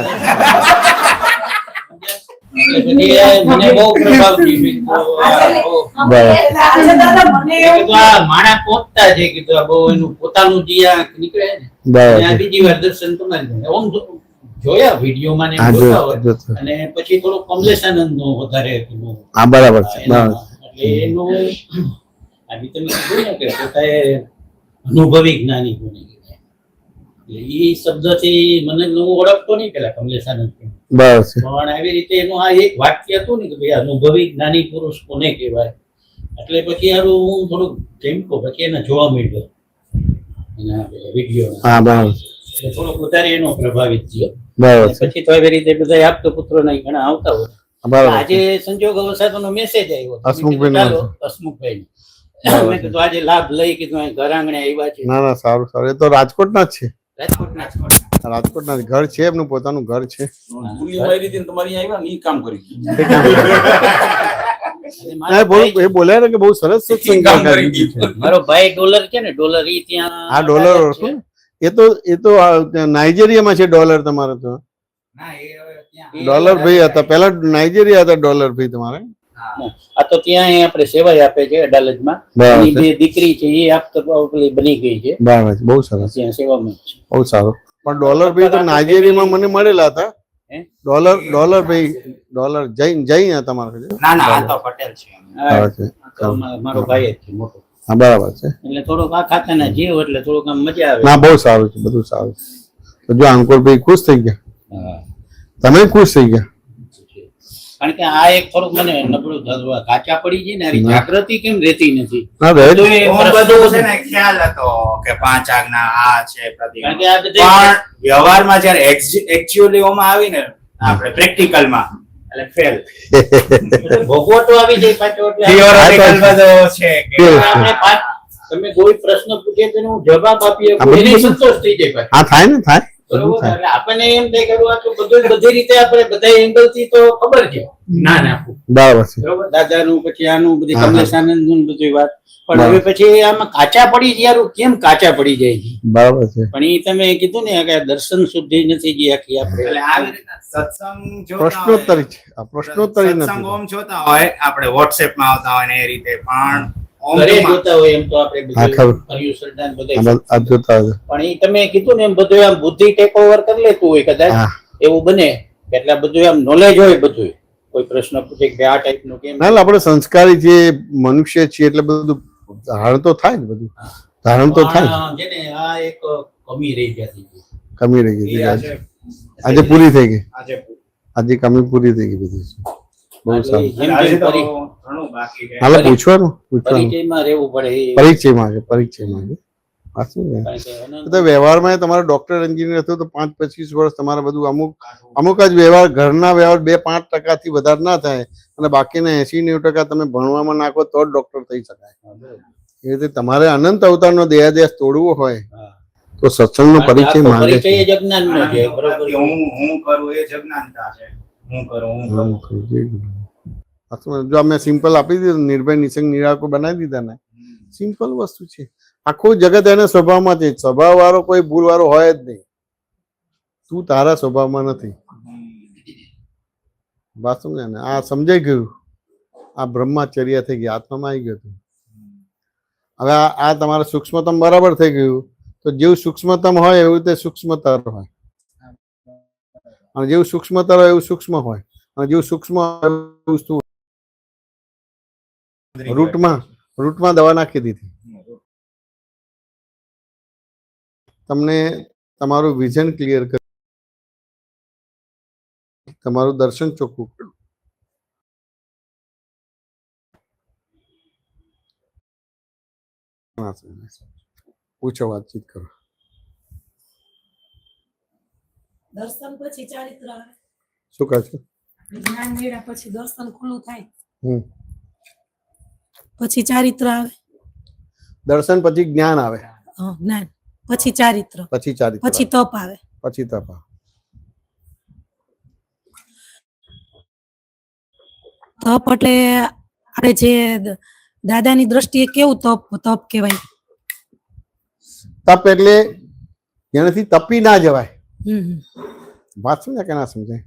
એટલે પછી મને બહુ પ્રભાવ થયો. બરાબર. એટલે આજે દાદા મને એવું કીધું આ માણા પહોંચતા છે, કીધું આ બહુ એનું પોતાનું જે આ નીકળે ને બરાબર ત્યાં છે. બીજી વાર દર્શન તમારી જોડે. આમ જોયા વિડીયોમાં ને એમ હા, જોતા જો- હોય. જો- અને પછી થોડું કમલેશાનંદ નું વધારે હતું. હા, બરાબર છે. બરાબર. એટલે એનું આ બી તમે કીધું ને કે પોતાએ અનુભવી જ્ઞાની કોને કહેવાય. એટલે ઈ શબ્દથી મને હું ઓળખતો નહીં પેલા કમલેશાનંદ થી. બરાબર છે. પણ આવી રીતે એનું આ એક વાક્ય હતું ને કે ભાઈ અનુભવી જ્ઞાની પુરુષ કોને કહેવાય. એટલે પછી હારું હું થોડુંક ચેમકો પછી એને જોવા મળ્યો એના વિડીયો. હા, બરાબર. એટલે થોડોક વધારે એનો પ્રભાવિત થયો. બરાબર અને છે. પછી તો આવી રીતે બધા આપતો પુત્રો ના ઘણા આવતા હોય. બરાબર છે. આજે સંજોગ અવસાદનો મેસેજ આવ્યો. હસમુખભાઈનો મેં કીધું, ચાલો, હસમુખભાઈનો. મેં કીધું આજે લાભ લઈ કીધું અહીં ઘર આંગણે આવ્યા છે. ના ના, સારું સારું. એ તો રાજકોટના જ છે. રાજકોટના જ. રાજકોટના જ ઘર છે, એમનું પોતાનું ઘર છે. પૂરી મારી હતી ને તમારી આવ્યા ને ઈ કામ કરી અને મારો ના, ભાઈ એ બોલ્યા ને કે બહુ સરસ સત્સંગ કામ કરી કરી છે. મારો ભાઈ ડોલર છે ને, ડોલર ઈ ત્યાં આ ડોલર છે. એ તો નાઇજેરિયામાં છે ડોલર તમારે તો. ના એ હવે ત્યાં ડોલર ભાઈ હતા પેલા, નાઇજેરિયા હતા ડોલર ભાઈ તમારે. આ તો ત્યાં આપણે સેવાય આપે છે અડાલજમાં. બરાબર એની છે. બે દીકરી છે એ આપતો પેલી બની ગઈ છે બરાબર છે. બહુ સરસ. ત્યાં સેવામાં જ છે. બહુ સારું. પણ ડોલર ભાઈ તો નાઇજેરિયામાં મને મળેલા હતા. હે? ડોલર ભાઈ, ડોલર જૈન હતા તમારા ઘરે? ના ના આ તો પટેલ છે. બરાબર છે. આ તો મારો ભાઈ જ છે મોટો. હા, બરાબર છે. એટલે થોડોક આ ખાતાના જીવ એટલે થોડુંક આમ મજા આવે. ના, બહુ સારું છે, બધું સારું છે. તો જો અંકુરભાઈ ખુશ થઈ ગયા, હા. તમે ખુશ થઈ ગયા. કારણ કે આ એક થોડુંક મને નબળું થતું. આ કાચા પડી જાય ને આ જાગૃતિ કેમ રહેતી નથી. ના રહે તો જ. એ હું પ્રશ્નો બધું છે છે. ને ખ્યાલ હતો કે 5 આજ્ઞા આ છે પ્રતિમા. કારણ કે આ બધા પણ વ્યવહારમાં જ્યારે એકચ્યુઅલી ઓમાં આવીને આપણે પ્રેક્ટિકલમાં એટલે ફેલ. ભોગવટો આવી જાય પાછો એટલે થિયોરેટિકલ બધો છે કે Fail. આપણે તમે કોઈ પ્રશ્ન પૂછે તો એનો જવાબ આપીએ આ બધું એને બધું- સંતોષ થઈ જાય પાછો. હા, થાય ને, થાય. બધું બરોબર? થાય. એટલે આપણને એમ થાય કે આ તો બધું બધી રીતે આપણે બધા એંગલ થી તો ખબર છે જ્ઞાન આપવું. બરાબર છે. બરોબર? દાદાનું પછી આનું બધી હા, હા. કમલેશાનંદ નું બધી વાત. પણ બરાબર. હવે પછી આમાં કાચા પડી ગયા કેમ કાચા પડી જાય છે? બરાબર છે. પણ એ તમે કીધું ને કે દર્શન શુદ્ધિ નથી ગઈ આખી આપણે. એટલે આવી રીતે સત્સંગ જોતા પ્રશ્નોત્તરી છે. આ પ્રશ્નોત્તરી સત્સંગ નથી. ઓમ જોતા હોય આપણે WhatsApp માં આવતા હોય ને એ રીતે પણ ઓમ ઘરે ટુમાં જોતા હોય એમ તો આપણે હા, ખબર. બધું હરિયું શ્રદ્ધા ને આ બધું. બધા આ જોતા હોય. પણ એ તમે કીધું ને એમ બધું આમ બુદ્ધિ ટેક ઓવર કરી લેતું હોય કદાચ હા. એવું બને કે એટલે બધું આમ નોલેજ હોય બધું. કોઈ પ્રશ્ન પૂછે કે આ ટાઈપ નું કેમ. ના, આપણે સંસ્કારી જે મનુષ્ય છીએ એટલે બધું ધારણ તો થાય ને, બધું ધારણ તો થાય. પણ છે ને આ એક કમી રહી જતી હતી. કમી રહી ગઈ એ આજે આજે આજે પૂરી થઈ ગઈ. આજે આજે કમી પૂરી થઈ ગઈ બધી. બહુ સારું. જેમ આજે જેમ તો પરી- ઘણું બાકી છે. હાલે પૂછવાનું પૂછવાનું પરિચયમાં રહેવું પડે એ. પરિચયમાં છે, પરિચયમાં છે. આ શું છે? કારણ કે અનંત તો વ્યવહારમાં તમારે ડોક્ટર એન્જિનિયર થયું તો 5-25 વર્ષ તમારે બધું અમુક જ વ્યવહાર, ઘરના વ્યવહાર 2-5% વધારે ના થાય અને બાકીના 80-90% તમે ભણવામાં નાખો તો જ ડોક્ટર થઈ શકાય. એ રીતે તમારે અનંત અવતારનો દેહાદેશ તોડવો હોય હા. તો સત્સંગનો પરિચય આખો માંગે પરિચય છે. જ અજ્ઞાનનો છે. બરોબર. હું કરું એ જ અજ્ઞાનતા છે. હું કરું. આ શું? જો અમે સિમ્પલ આપી દીધું, નિર્ભય નિસંગ નિરાકો બનાવી દીધા ને, સિમ્પલ વસ્તુ છે. આખું જગત એના સ્વભાવમાં છે. સ્વભાવ વાળો કોઈ ભૂલ વાળો હોય જ નહીં. તું તારા સ્વભાવમાં નથી. વાત સમજે ને? આ સમજાઈ ગયું. આ બ્રહ્મચર્ય થઈ ગયું, આત્મામાં આવી ગયું. હવે આ તમારે સૂક્ષ્મતમ બરાબર થઈ ગયું. તો જેવું સૂક્ષ્મતમ હોય એવું તે સૂક્ષ્મતર હોય, અને જેવું સૂક્ષ્મતર હોય એવું સૂક્ષ્મ હોય, અને જેવું સૂક્ષ્મ હોય એવું સ્થૂળ. રૂટમાં દવા નાખી દીધી. તમને તમારું વિઝન ક્લિયર કર્યું, તમારું દર્શન ચોખ્ખું કર્યું. પૂછો, વાતચીત કરો. દર્શન પછી ચારિત્ર આવે. શું કહે છે? જ્ઞાન મેળવ્યા પછી દર્શન ખુલ્લું થાય, હમ. પછી ચારિત્ર આવે. દર્શન પછી જ્ઞાન આવે, જ્ઞાન પછી ચારિત્ર, પછી ચારિત્ર, પછી તપ આવે. પછી તપ. તપ એટલે આપણે જે દાદાની દ્રષ્ટિએ કેવું તપ કહેવાય? તપ એટલે જેનાથી તપી ના જવાય. હમ. વાત સમજ્યા કે ના સમજાય?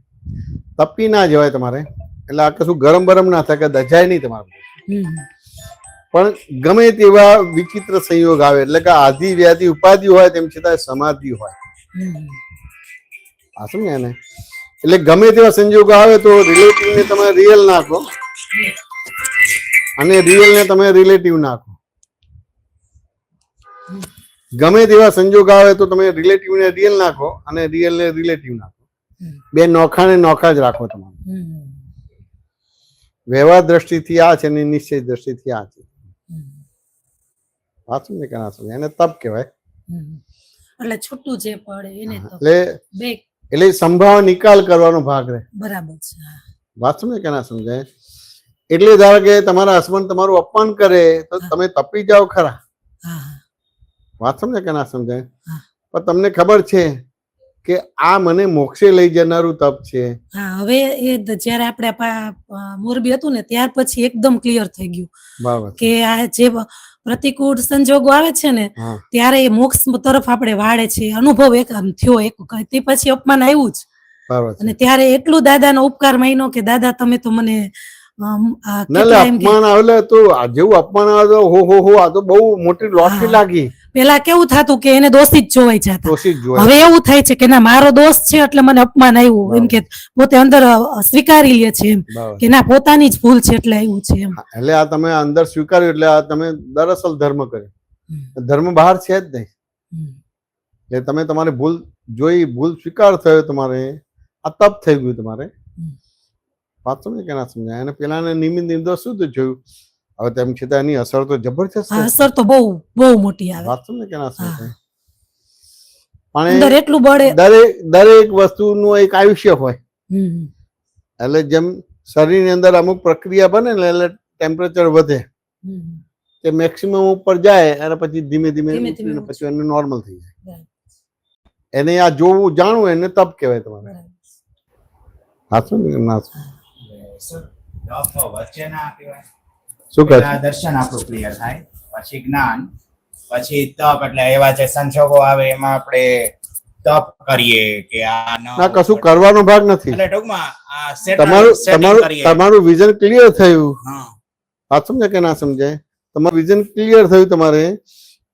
તપી ના જવાય તમારે, એટલે આ કશું ગરમ બરમ ના થાય, કે દજાય નહીં તમારે. હમ. પણ ગમે તેવા વિચિત્ર સંયોગ આવે, એટલે કે આધિ વ્યાધિ ઉપાધિ હોય તેમ છતાં સમાધિ હોય. આ સમજ્યા ને? એટલે ગમે તેવા સંજોગો આવે તો રિલેટિવ ને તમે રિયલ નાખો અને રિયલ ને તમે રિલેટિવ નાખો. ગમે તેવા સંજોગ આવે તો તમે રિલેટિવ ને રિયલ નાખો અને રિયલ ને રિલેટિવ નાખો. બે નોખા ને નોખા જ રાખો તમારે. વ્યવહાર દ્રષ્ટિથી આ છે ને નિશ્ચય દ્રષ્ટિથી આ છે. વાત સમજે કે ના સમજે? એને તપ કહેવાય. એટલે છૂટું જે પડે એને તપ. એટલે સંભાવ નિકાલ કરવાનો ભાગ રહે. બરાબર છે. વાત સમજે કે ના સમજાય? એટલે ધારો કે તમારા હસબન્ડ તમારું અપમાન કરે તો તમે તપી જાઓ ખરા. વાત સમજે કે ના સમજાય? પણ તમને ખબર છે કે આ મને મોક્ષે લઈ જનારું તપ છે. હા, હવે એ જયારે આપણે મોરબી હતું ને ત્યાર પછી એકદમ ક્લિયર થઈ ગયું. બરાબર કે આ જે પ્રતિકૂળ સંજોગો આવે છે ને ત્યારે એ મોક્ષ તરફ આપણે વાળે છે. અનુભવ એક થયો એક વખત, તે પછી અપમાન આવ્યું જ. બરાબર. અને ત્યારે એટલું દાદાનો ઉપકાર માન્યો કે દાદા તમે તો મને અપમાન આવે તો જેવું અપમાન આવે તો હો આ તો બહુ મોટી લોટરી લાગી. પેલા કેવું થતું કે એને દોષિત જોવાઈ જતા, દોષિત જોવાય. હવે એવું થાય છે કે ના મારો દોષ છે એટલે મને અપમાન આવ્યું, એમ કે પોતે અંદર સ્વીકારી લે છે એમ કે ના પોતાની જ ભૂલ છે એટલે આવ્યું છે એમ. એટલે આ તમે અંદર સ્વીકાર્યું એટલે આ તમે દરઅસલ ધર્મ કર્યો. ધર્મ બહાર છે જ નહીં. એટલે તમે તમારી ભૂલ જોઈ, ભૂલ સ્વીકાર થયો, તમારે આ તપ થઈ ગયું તમારે. વાત સમજે કે ના સમજાય? અને પેલાને નિમિત્ત નિર્દોષ શું જોયું, હવે તેમ છતાં એની અસર તો જબરજસ્ત. અસર તો બહુ મોટી આવે. વાત સમજે કે ના સમજાય? અંદર એટલું બળે. દરેક વસ્તુનું એક આયુષ્ય હોય. એટલે જેમ શરીરની અંદર અમુક પ્રક્રિયા બને ને એટલે ટેમ્પરેચર વધે, તે મેક્સિમમ ઉપર જાય અને પછી ધીમે ધીમે પછી એનું નોર્મલ થઈ જાય. એને આ જોવું જાણવું એને તપ કહેવાય તમારે. સાચું ને? ના વચ્ચે ના કહેવાય. શું કહે? દર્શન આપણું ક્લિયર થાય, પછી જ્ઞાન, પછી તપ. એટલે એવા જે સંજોગો આવે એમાં આપણે તપ કરીએ કે આ ના, કશું કરવાનો ભાગ નથી. એટલે ટૂંકમાં તમારું વિઝન ક્લિયર થયું. વાત સમજે કે ના સમજાય? તમારું વિઝન ક્લિયર થયું તમારે,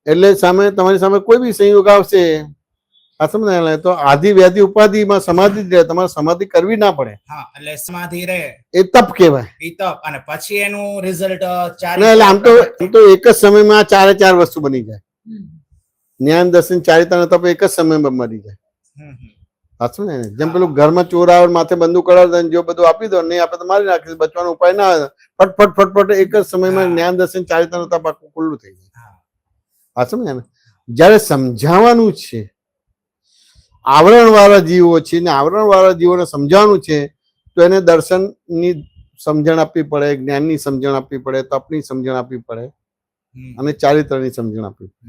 એટલે સામે તમારી સામે કોઈ બી સંયોગ આવશે, આ સમજાય તો આધિ વ્યાધિ ઉપાધિમાં સમાધિ જ રહે. તમારે સમાધિ કરવી ના પડે. એટલે સમાધિ રહે એ તપ કહેવાય. એ તપ. અને પછી એનું રિઝલ્ટ એટલે આમ તો એક જ સમયમાં ચારે ચાર વસ્તુ બની જાય. જ્ઞાન, દર્શન, ચારિત્ર અને તપ એક જ સમયમાં મળી જાય. સાચું ને? જેમ પેલું ઘરમાં ચોર આવે માથે બંદૂક કરાવે, જો બધું આપી દો, નહીં આપે તો મારી નાખીશ, બચવાનો ઉપાય ના આવે, ફટફટ એક જ સમયમાં જ્ઞાન, દર્શન, ચારિત્ર અને તપ આખું ખુલ્લું થઈ જાય. સાચું ને? જ્યારે સમજાવવાનું છે, આવરણવાળા જીવો છે ને આવરણવાળા જીવોને સમજાવવાનું છે, તો એને દર્શનની સમજણ આપવી પડે, જ્ઞાનની સમજણ આપવી પડે, તપની સમજણ આપવી પડે અને ચારિત્રની સમજણ આપવી પડે.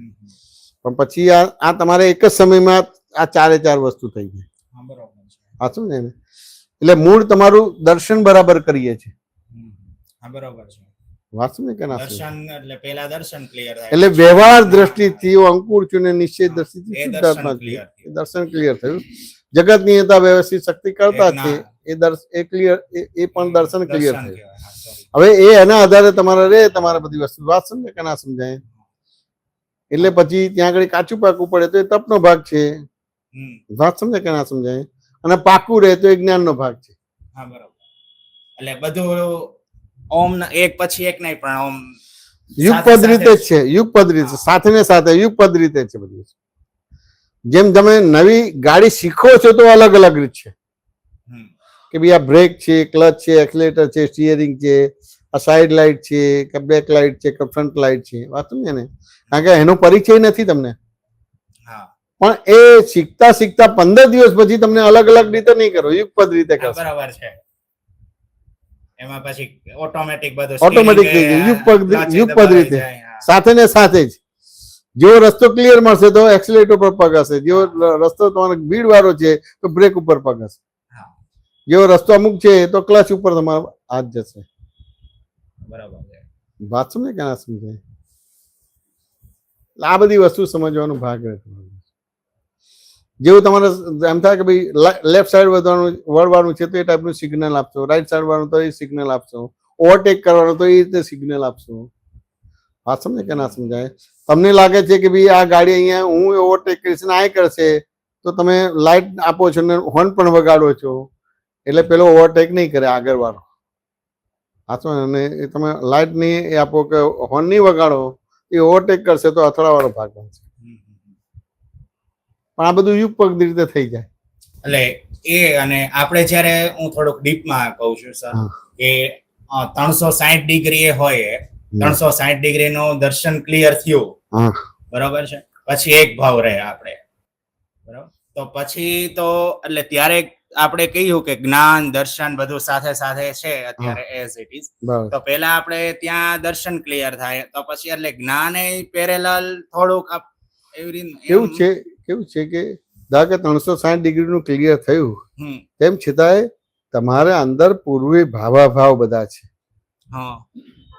પણ પછી આ તમારે એક જ સમયમાં આ ચારે ચાર વસ્તુ થઈ ગઈ. હા, બરોબર છે. સાચું ને? એટલે મૂળ તમારું દર્શન બરાબર કરીએ છીએ. હા, બરોબર છે. વાંચું ને કે ના? દર્શન એટલે પેલા દર્શન ક્લિયર થાય, એટલે વ્યવહાર દ્રષ્ટિથી અંકુર છું ને નિશ્ચય દ્રષ્ટિથી એ શુદ્ધાત્મા દર્શન છું. clear એ દર્શન ક્લિયર થયું. જગત નિયતા વ્યવસ્થિત શક્તિ કરતા છે એ ક્લિયર, એ પણ દર્શન ક્લિયર થયું. કહેવાય. હા, sorry. હવે એ એના આધારે તમારે રે તમારે બધી વસ્તુ વાત સમજે કે ના સમજાય. એટલે પછી ત્યાં આગળ કાચું પાકું પડે તો એ તપનો ભાગ છે, વાત સમજે કે ના સમજાય. અને પાકું રહે તો એ જ્ઞાનનો ભાગ છે. હા, બરોબર. એટલે બધું ઓમ એક પછી એક નહીં, પણ ઓમ યુગપદ રીતે જ છે, યુગપદ રીતે, સાથે ને સાથે યુગપદ રીતે છે બધું. જેમ તમે નવી ગાડી શીખો છો તો અલગ અલગ રીત છે કે ભાઈ આ બ્રેક છે, ક્લચ છે, એક્સિલેટર છે, સ્ટીયરિંગ છે, આ સાઈડ લાઇટ છે કે બેક લાઇટ છે કે ફ્રન્ટ લાઇટ છે, વાત સમજે ને? કારણ કે એનો પરિચય નથી તમને. હા, પણ એ શીખતા શીખતા 15 દિવસ પછી તમને અલગ અલગ રીતે નહીં કરો, યુગપદ રીતે હા, કરો. બરાબર છે. એમાં પછી ઓટોમેટિક બધું ઓટોમેટિક થઈ જાય, યુગપદ રીતે. સાથે ને સાથે જ જેવો રસ્તો ક્લિયર મળશે તો એક્સિલેટર ઉપર પગ હશે, જેવો રસ્તો તમારો ભીડ વાળો છે તો બ્રેક ઉપર પગ હશે, જેવો રસ્તો અમુક છે તો ક્લચ ઉપર તમારો હાથ જશે. બરાબર છે. વાત સમજે કે ના સમજાય? આ બધી વસ્તુ સમજવાનો ભાગ રહે. જેવું તમારે એમ થાય કે ભાઈ લેફ્ટ સાઈડ વળવાનું છે તો એ ટાઈપનું સિગ્નલ આપશો, રાઈટ સાઈડ વાળું તો એ સિગ્નલ આપશો, ઓવરટેક કરવાનું તો એ રીતે સિગ્નલ આપશો. વાત સમજે કે ના સમજાય? તમને લાગે છે કે ભાઈ આ ગાડી અહીંયા હું ઓવરટેક કરીશ ને આ કરશે, તો તમે લાઇટ આપો છો ને હોર્ન પણ વગાડો છો, એટલે પેલો ઓવરટેક નહીં કરે આગળ વાળો. સાચો ને? અને એ તમે લાઇટ નહીં આપો કે હોર્ન નહીં વગાડો, એ ઓવરટેક કરશે તો અથડાવાળો ભાગ બનશે. પણ આ બધું યુગપદ રીતે થઈ જાય. એટલે એ અને આપણે જ્યારે હું થોડુંક ડીપમાં કહું છું સર કે 360 ડિગ્રી એ હોય, 360 ડિગ્રી નું દર્શન ક્લિયર થયું, બરોબર છે, પછી એક ભાવ રહે આપણે, બરોબર. તો પછી તો એટલે ત્યારે આપણે કહ્યું કે જ્ઞાન દર્શન બધું સાથે સાથે છે અત્યારે એઝ ઇટ ઇઝ. તો પહેલા આપણે ત્યાં દર્શન ક્લિયર થાય તો પછી એટલે જ્ઞાન એ પેરેલલ થોડુંક એવી રીતે કેવું છે કે ધારો કે 360 ડિગ્રીનું ક્લિયર થયું, તેમ છતાંય તમારે અંદર પૂર્વે ભાવાભાવ બધા છે.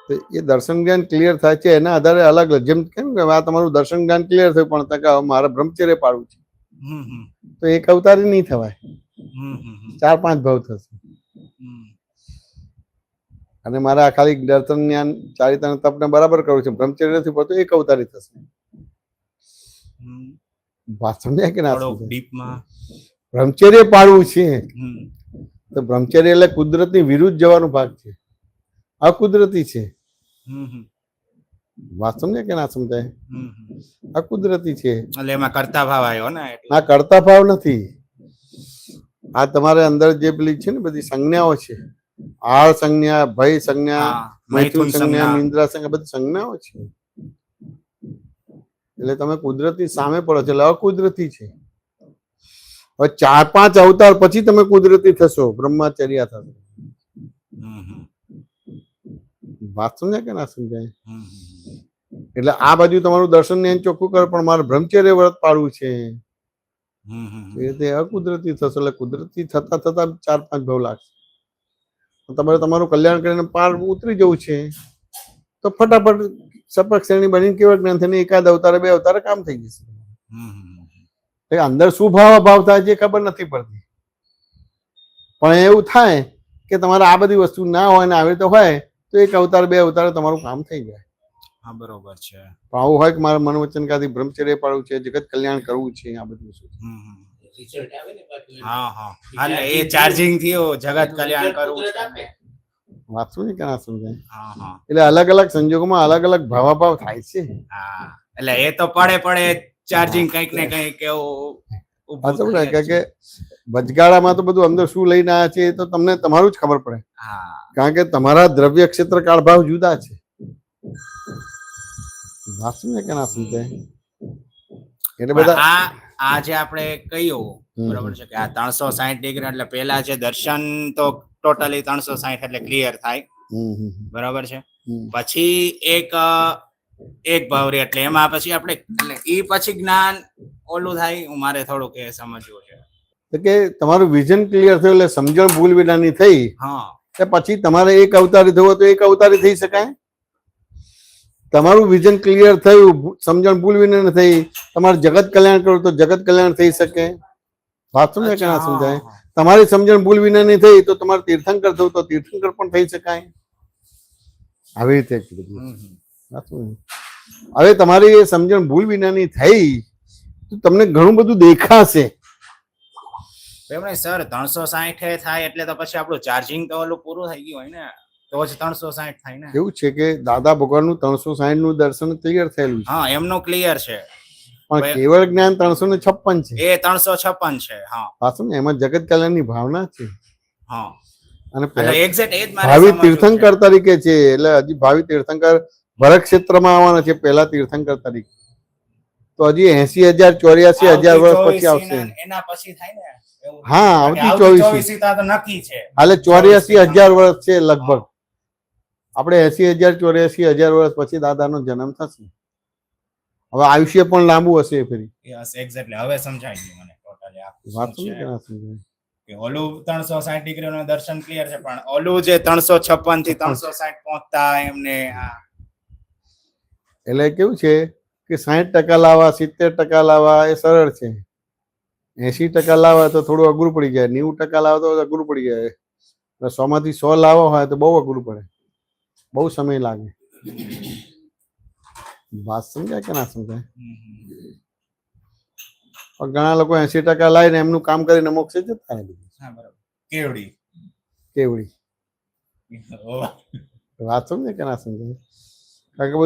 તો એ દર્શન જ્ઞાન ક્લિયર થાય છે એના આધારે અલગ અલગ, જેમ કેમ કે આ તમારું દર્શન જ્ઞાન ક્લિયર થયું પણ મારે બ્રહ્મચર્ય પાડવું છે તો એક અવતારી નહીં થવાય, 4-5 ભાવ થશે. અને મારે આ ખાલી દર્શન જ્ઞાન ચારિત્ર તપને બરાબર કરવું છે, બ્રહ્મચર્ય નથી પડતું, એક અવતારી થશે. વાત સમજાય કે ના સમજાય? બ્રહ્મચર્ય પાડવું છે તો બ્રહ્મચર્ય એટલે કુદરતની વિરુદ્ધ જવાનો ભાગ છે, અકુદરતી છે. વાત સમજાય કે ના સમજાય? અકુદરતી છે એટલે એમાં કરતા ભાવ આવ્યો ને? આ કરતા ભાવ નથી. આ તમારે અંદર જે પેલી છે ને બધી સંજ્ઞાઓ છે, આળ સંજ્ઞા, ભય સંજ્ઞા, મૈથુન સંજ્ઞા, નિંદ્રા સંજ્ઞા, બધી સંજ્ઞાઓ છે. એટલે તમે કુદરતી સામે પડો છો એટલે અકુદરતી છે. હવે 4-5 અવતાર પછી તમે કુદરતી થશો, બ્રહ્મચર્ય થશે. વાત સમજાય કે ના સમજાય? એટલે આ બાજુ તમારું દર્શન ને ચોખ્ખું કરે પણ મારે બ્રહ્મચર્ય વ્રત પાડવું છે, એ રીતે અકુદરતી થશે. એટલે કુદરતી થતા થતા 4-5 ભાવ લાગશે. તમારે તમારું કલ્યાણ કરીને પાર ઉતરી જવું છે તો ફટાફટ સપક શ્રેણી બનીને કેવળ જ્ઞાન થઈને એકાદ અવતારે 2 અવતારે કામ થઈ જશે. અંદર શું ભાવ થાય છે ખબર નથી પડતી, પણ એવું થાય કે તમારે આ બધી વસ્તુ ના હોય ને આવી રીતે હોય તો 1 અવતાર 2 અવતારે તમારું કામ થઈ જાય. હા, બરોબર છે. પણ આવું હોય કે મારે મનોવચનકાથી બ્રહ્મચર્ય પાડવું છે, જગત કલ્યાણ કરવું છે, આ બધું વસ્તુ. એટલે એ ચાર્જિંગ થયો જગત કલ્યાણ કરવું છે. વાત શું ને કેના સમજાય? એટલે અલગ અલગ સંજોગોમાં અલગ અલગ ભાવાભાવ થાય છે. એટલે એ તો પડે ચાર્જિંગ કંઈક ને કંઈક એવું કે વચગાળામાં તો બધું અંદર શું લઈને આવ્યા છે એ તો તમને તમારું જ ખબર પડે, કારણ કે તમારા દ્રવ્ય ક્ષેત્ર કાળ ભાવ જુદા છે. વાત શું ને કેના સમજાય? એટલે પણ બધા આ જે આપણે કહ્યું બરોબર છે કે આ 360 ડિગ્રી એટલે પેલા જે દર્શન તો ટોટલી 360 એટલે ક્લિયર થાય હમ, હમ, બરાબર છે. હમ. પછી એક ભાવરી એટલે એમાં પછી આપણે એટલે ઈ પછી જ્ઞાન ઓલું થાય. મારે થોડુંક એ સમજવું છે. તો કે તમારું વિઝન ક્લિયર થયું એટલે સમજણ ભૂલ વિનાની થઈ હા કે પછી તમારે એક અવતારી થવો તો એક અવતારી થઈ શકાય. તમારું વિઝન ક્લિયર થયું, સમજણ ભૂલ વિના થઈ, તમારે જગત કલ્યાણ કરવું તો જગત કલ્યાણ થઈ શકે. વાત સમજાય કે ના સમજાય? તમારી સમજણ ભૂલ વિનાની થઈ તો તમારે તીર્થંકર થવું તો તીર્થંકર પણ થઈ શકાય. આવી રીતે કીધું. વાત સમજાય? હવે તમારી એ સમજણ ભૂલ વિનાની થઈ તો તમને ઘણું બધું દેખાશે. એમણે સર 360 થાય એટલે તો પછી આપણું ચાર્જિંગ તો ઓલું પૂરું થઈ ગયું હોય ને, તો જ 360 થાય ને. એવું છે કે દાદા ભગવાનનું 360 નું દર્શન ક્લિયર થયેલું છે, હા એમનું ક્લિયર છે, પણ કેવળ જ્ઞાન 356 છે. એ 356 છે. હા પાછું ને એમાં જગત કલ્યાણની ભાવના છે. હા અને એટલે એક્ઝેક્ટ એ જ મારે ભાવિ સમજવું છે. તીર્થંકર તરીકે છે. એટલે હજી ભાવિ તીર્થંકર ભરત ક્ષેત્રમાં આવવાના છે પહેલા તીર્થંકર તરીકે. તો હજી 80,000 84,000 વર્ષ પછી આવશે. એના પછી થાય ને એવું. હા, કારણ કે આવતી 24 તો નક્કી છે. હાલે 84,000 વર્ષ છે લગભગ. આપણે 80,000 84,000 વર્ષ પછી દાદાનો જન્મ થશે. હવે આયુષ્ય પણ લાંબુ હશે ફરી. યસ એક્ઝેક્ટલી હવે સમજાઈ ગયું મને ટોટલી આ વાત શું સમજે છે કે ના સમજે? કે ઓલું 360 ડિગ્રીનું દર્શન ક્લિયર છે, પણ ઓલું જે 356 થી 360 પહોંચતા એમને એટલે કેવું છે કે 60% લાવવા 70% લાવવા એ સરળ છે. 80% લાવવા તો થોડું અઘરું પડી જાય. 90% લાવવા તો અઘરું પડી જાય. 100 માંથી 100 લાવવા હોય તો બહુ અઘરું પડે, બહુ સમય લાગે. વાત સમજાય કે ના સમજાય? પણ ઘણા લોકો 80% લાવીને એમનું કામ કરીને મોક્ષે જતા રહે. હા બરાબર કેવડી કેવડી વાત સમજે કે ના સમજાય? કારણ કે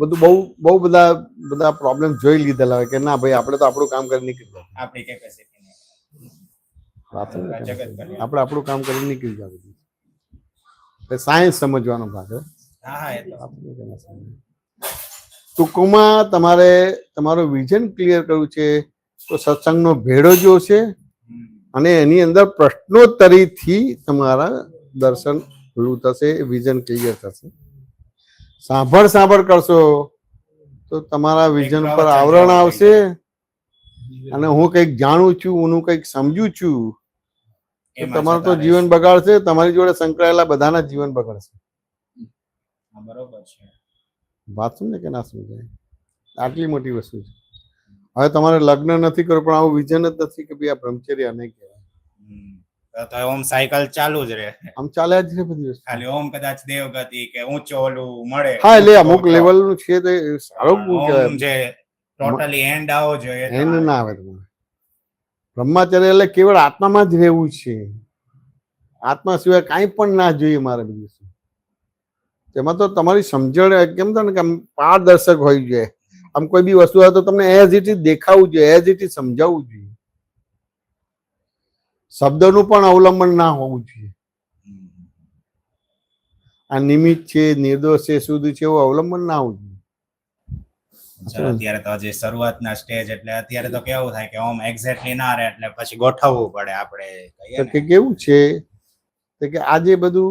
બધું બહુ બધા પ્રોબ્લેમ જોઈ લીધેલા હોય કે ના ભાઈ આપણે તો આપણું કામ કરી નીકળી જાય. આપણી કેપેસિટી વાત સમજે કે ના જગત સમજાય? કલ્યાણ. આપણે આપણું કામ કરી નીકળી જાય. સાયન્સ સમજવાનો ભાગ છે. હા હા એ તો વાત સમજે કે ના સમજાય? ટૂંકમાં તમારે તમારું વિઝન ક્લિયર કરવું છે તો સત્સંગનો ભેડો જો છે અને એની અંદર પ્રશ્નોત્તરીથી તમારા દર્શન પૂરું થશે, વિઝન ક્લિયર થશે. સાંભળ કરશો તો તમારા વિઝન પર આવરણ આવશે અને હું કંઈક જાણું છું, હું કંઈક સમજુ છું તો તમારું તો જીવન બગાડશે. તમારી જોડે સંકળાયેલા બધાના જીવન બગાડશે. બરોબર છે. વાત સમજે કે ના સમજાય? આટલી મોટી વસ્તુ છે. હવે તમારે લગ્ન નથી કરવું પણ આવું વિઝન જ નથી કે ભાઈ આ બ્રહ્મચર્ય નહીં કહેવાય. તો ઓમ સાયકલ ચાલુ જ રહે. આમ ચાલ્યા જ છે બધી વસ્તુ. ખાલી ઓમ કદાચ દેવગતિ કે ઊંચો ઓલું મળે. હા, એટલે અમુક લેવલ નું છે તો સારું કહેવાય. ઓમ જે ટોટલી એન્ડ આવો જોઈએ તો એન્ડ ના આવે તમારે. બ્રહ્મચર્ય એટલે કેવળ આત્મામાં જ રહેવું છે. આત્મા સિવાય કાંઈ પણ ના જોઈએ મારે બીજું શું. તેમાં તો તમારી સમજણ કેમ થાય ને કે આમ પારદર્શક હોય છે. આમ કોઈ બી વસ્તુ હોય તો તમને એઝ ઇટ ઇઝ દેખાવું જોઈએ, એઝ ઇટ ઇઝ સમજાવવું જોઈએ. શબ્દનું પણ અવલંબન ના હોવું જોઈએ. આ નિમિત્ત છે, નિર્દોષ છે, શુદ્ધ છે એવું અવલંબન ના હોવું જોઈએ. અત્યારે તો હજી શરૂઆતના સ્ટેજ એટલે અત્યારે તો કેવું થાય કે ઓમ એક્ઝેક્ટલી ના રહે એટલે પછી ગોઠવવું પડે આપણે કહીએ તો ને. કે કેવું છે કે આજે બધું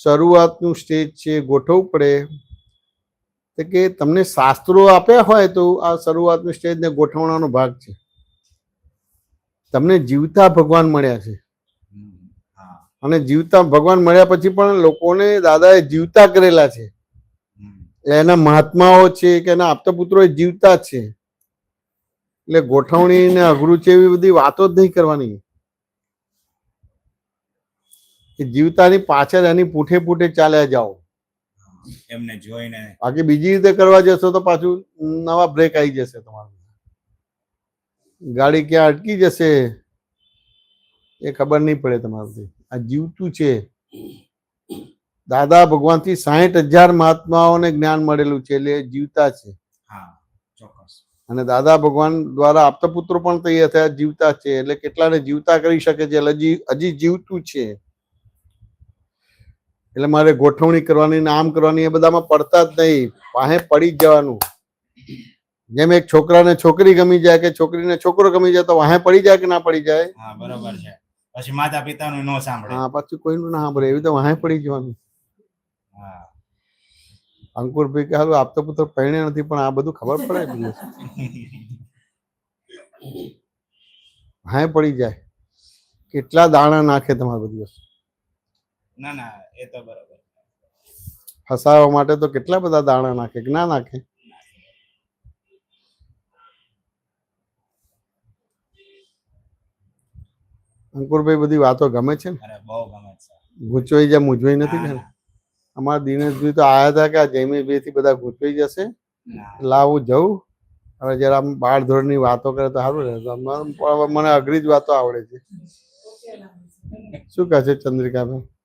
શરૂઆતનું સ્ટેજ છે, ગોઠવવું પડે. તો કે તમને શાસ્ત્રો આપ્યા હોય તો આ શરૂઆતનું સ્ટેજ ને ગોઠવવાનો ભાગ છે. તમને જીવતા ભગવાન મળ્યા છે અને જીવતા ભગવાન મળ્યા પછી પણ લોકોને દાદાએ જીવતા કરેલા છે. એના મહાત્માઓ છે કે એના આપતપુત્રો જીવતા છે. એટલે ગોઠવણી ને અઘરું છે એવી બધી વાતો જ નહીં કરવાની. કે જીવતાની પાછળ એની પૂઠે પૂઠે ચાલ્યા જાઓ. એમને જોઈને બાકી બીજી રીતે કરવા જશો તો પાછું નવા બ્રેક આવી જશે. તમારું ગાડી ક્યાં અટકી જશે એ ખબર નહીં પડે તમારું. આ જીવતું છે. દાદા ભગવાનથી 60,000 મહાત્માઓને જ્ઞાન મળેલું છે એટલે જીવતા છે. હા ચોક્કસ. અને દાદા ભગવાન દ્વારા આપતપુત્રો પણ તૈયાર થયા જીવતા છે. એટલે કેટલાને જીવતા કરી શકે છે. હજી જીવતું છે. એટલે મારે ગોઠવણી કરવાની, આમ કરવાની એ બધામાં પડતા જ નહીં. પાસે પડી જ જવાનું. જેમ એક છોકરાને છોકરી ગમી જાય કે છોકરીને છોકરો ગમી જાય તો વાહે પડી જાય કે ના પડી જાય? હા બરોબર છે. પછી માતા પિતાનું ન સાંભળે. હા, પછી કોઈનું ના સાંભળે, એવી તો વાહે પડી જવાનું. હા અંકુરભાઈ કે હાલું આપતો પુત્ર પરણે નથી પણ આ બધું ખબર પડે કે વાહે પડી જાય. કેટલા દાણા નાખે તમારે બધી વસ્તુ ના ના એ તો બરોબર. ફસાવવા માટે તો કેટલા બધા દાણા નાખે કે ના નાખે? અંકુરભાઈ બધી વાતો ગમે છે ને? અરે બહુ ગમે છે. ગૂંચવાઈ જાય, મૂંઝવાઈ નથી ના, ને? ના, અમારા દિનેશભાઈ તો આયા હતા કે આ જયમીભાઈ થી બધા ગૂંચવાઈ જશે, ના. લાવું જવું. હવે જરા આમ બાર ધોરણની વાતો કરે તો સારું રહે. મને અઘરી જ વાતો આવડે છે. શું કહે છે ચંદ્રિકાબેન?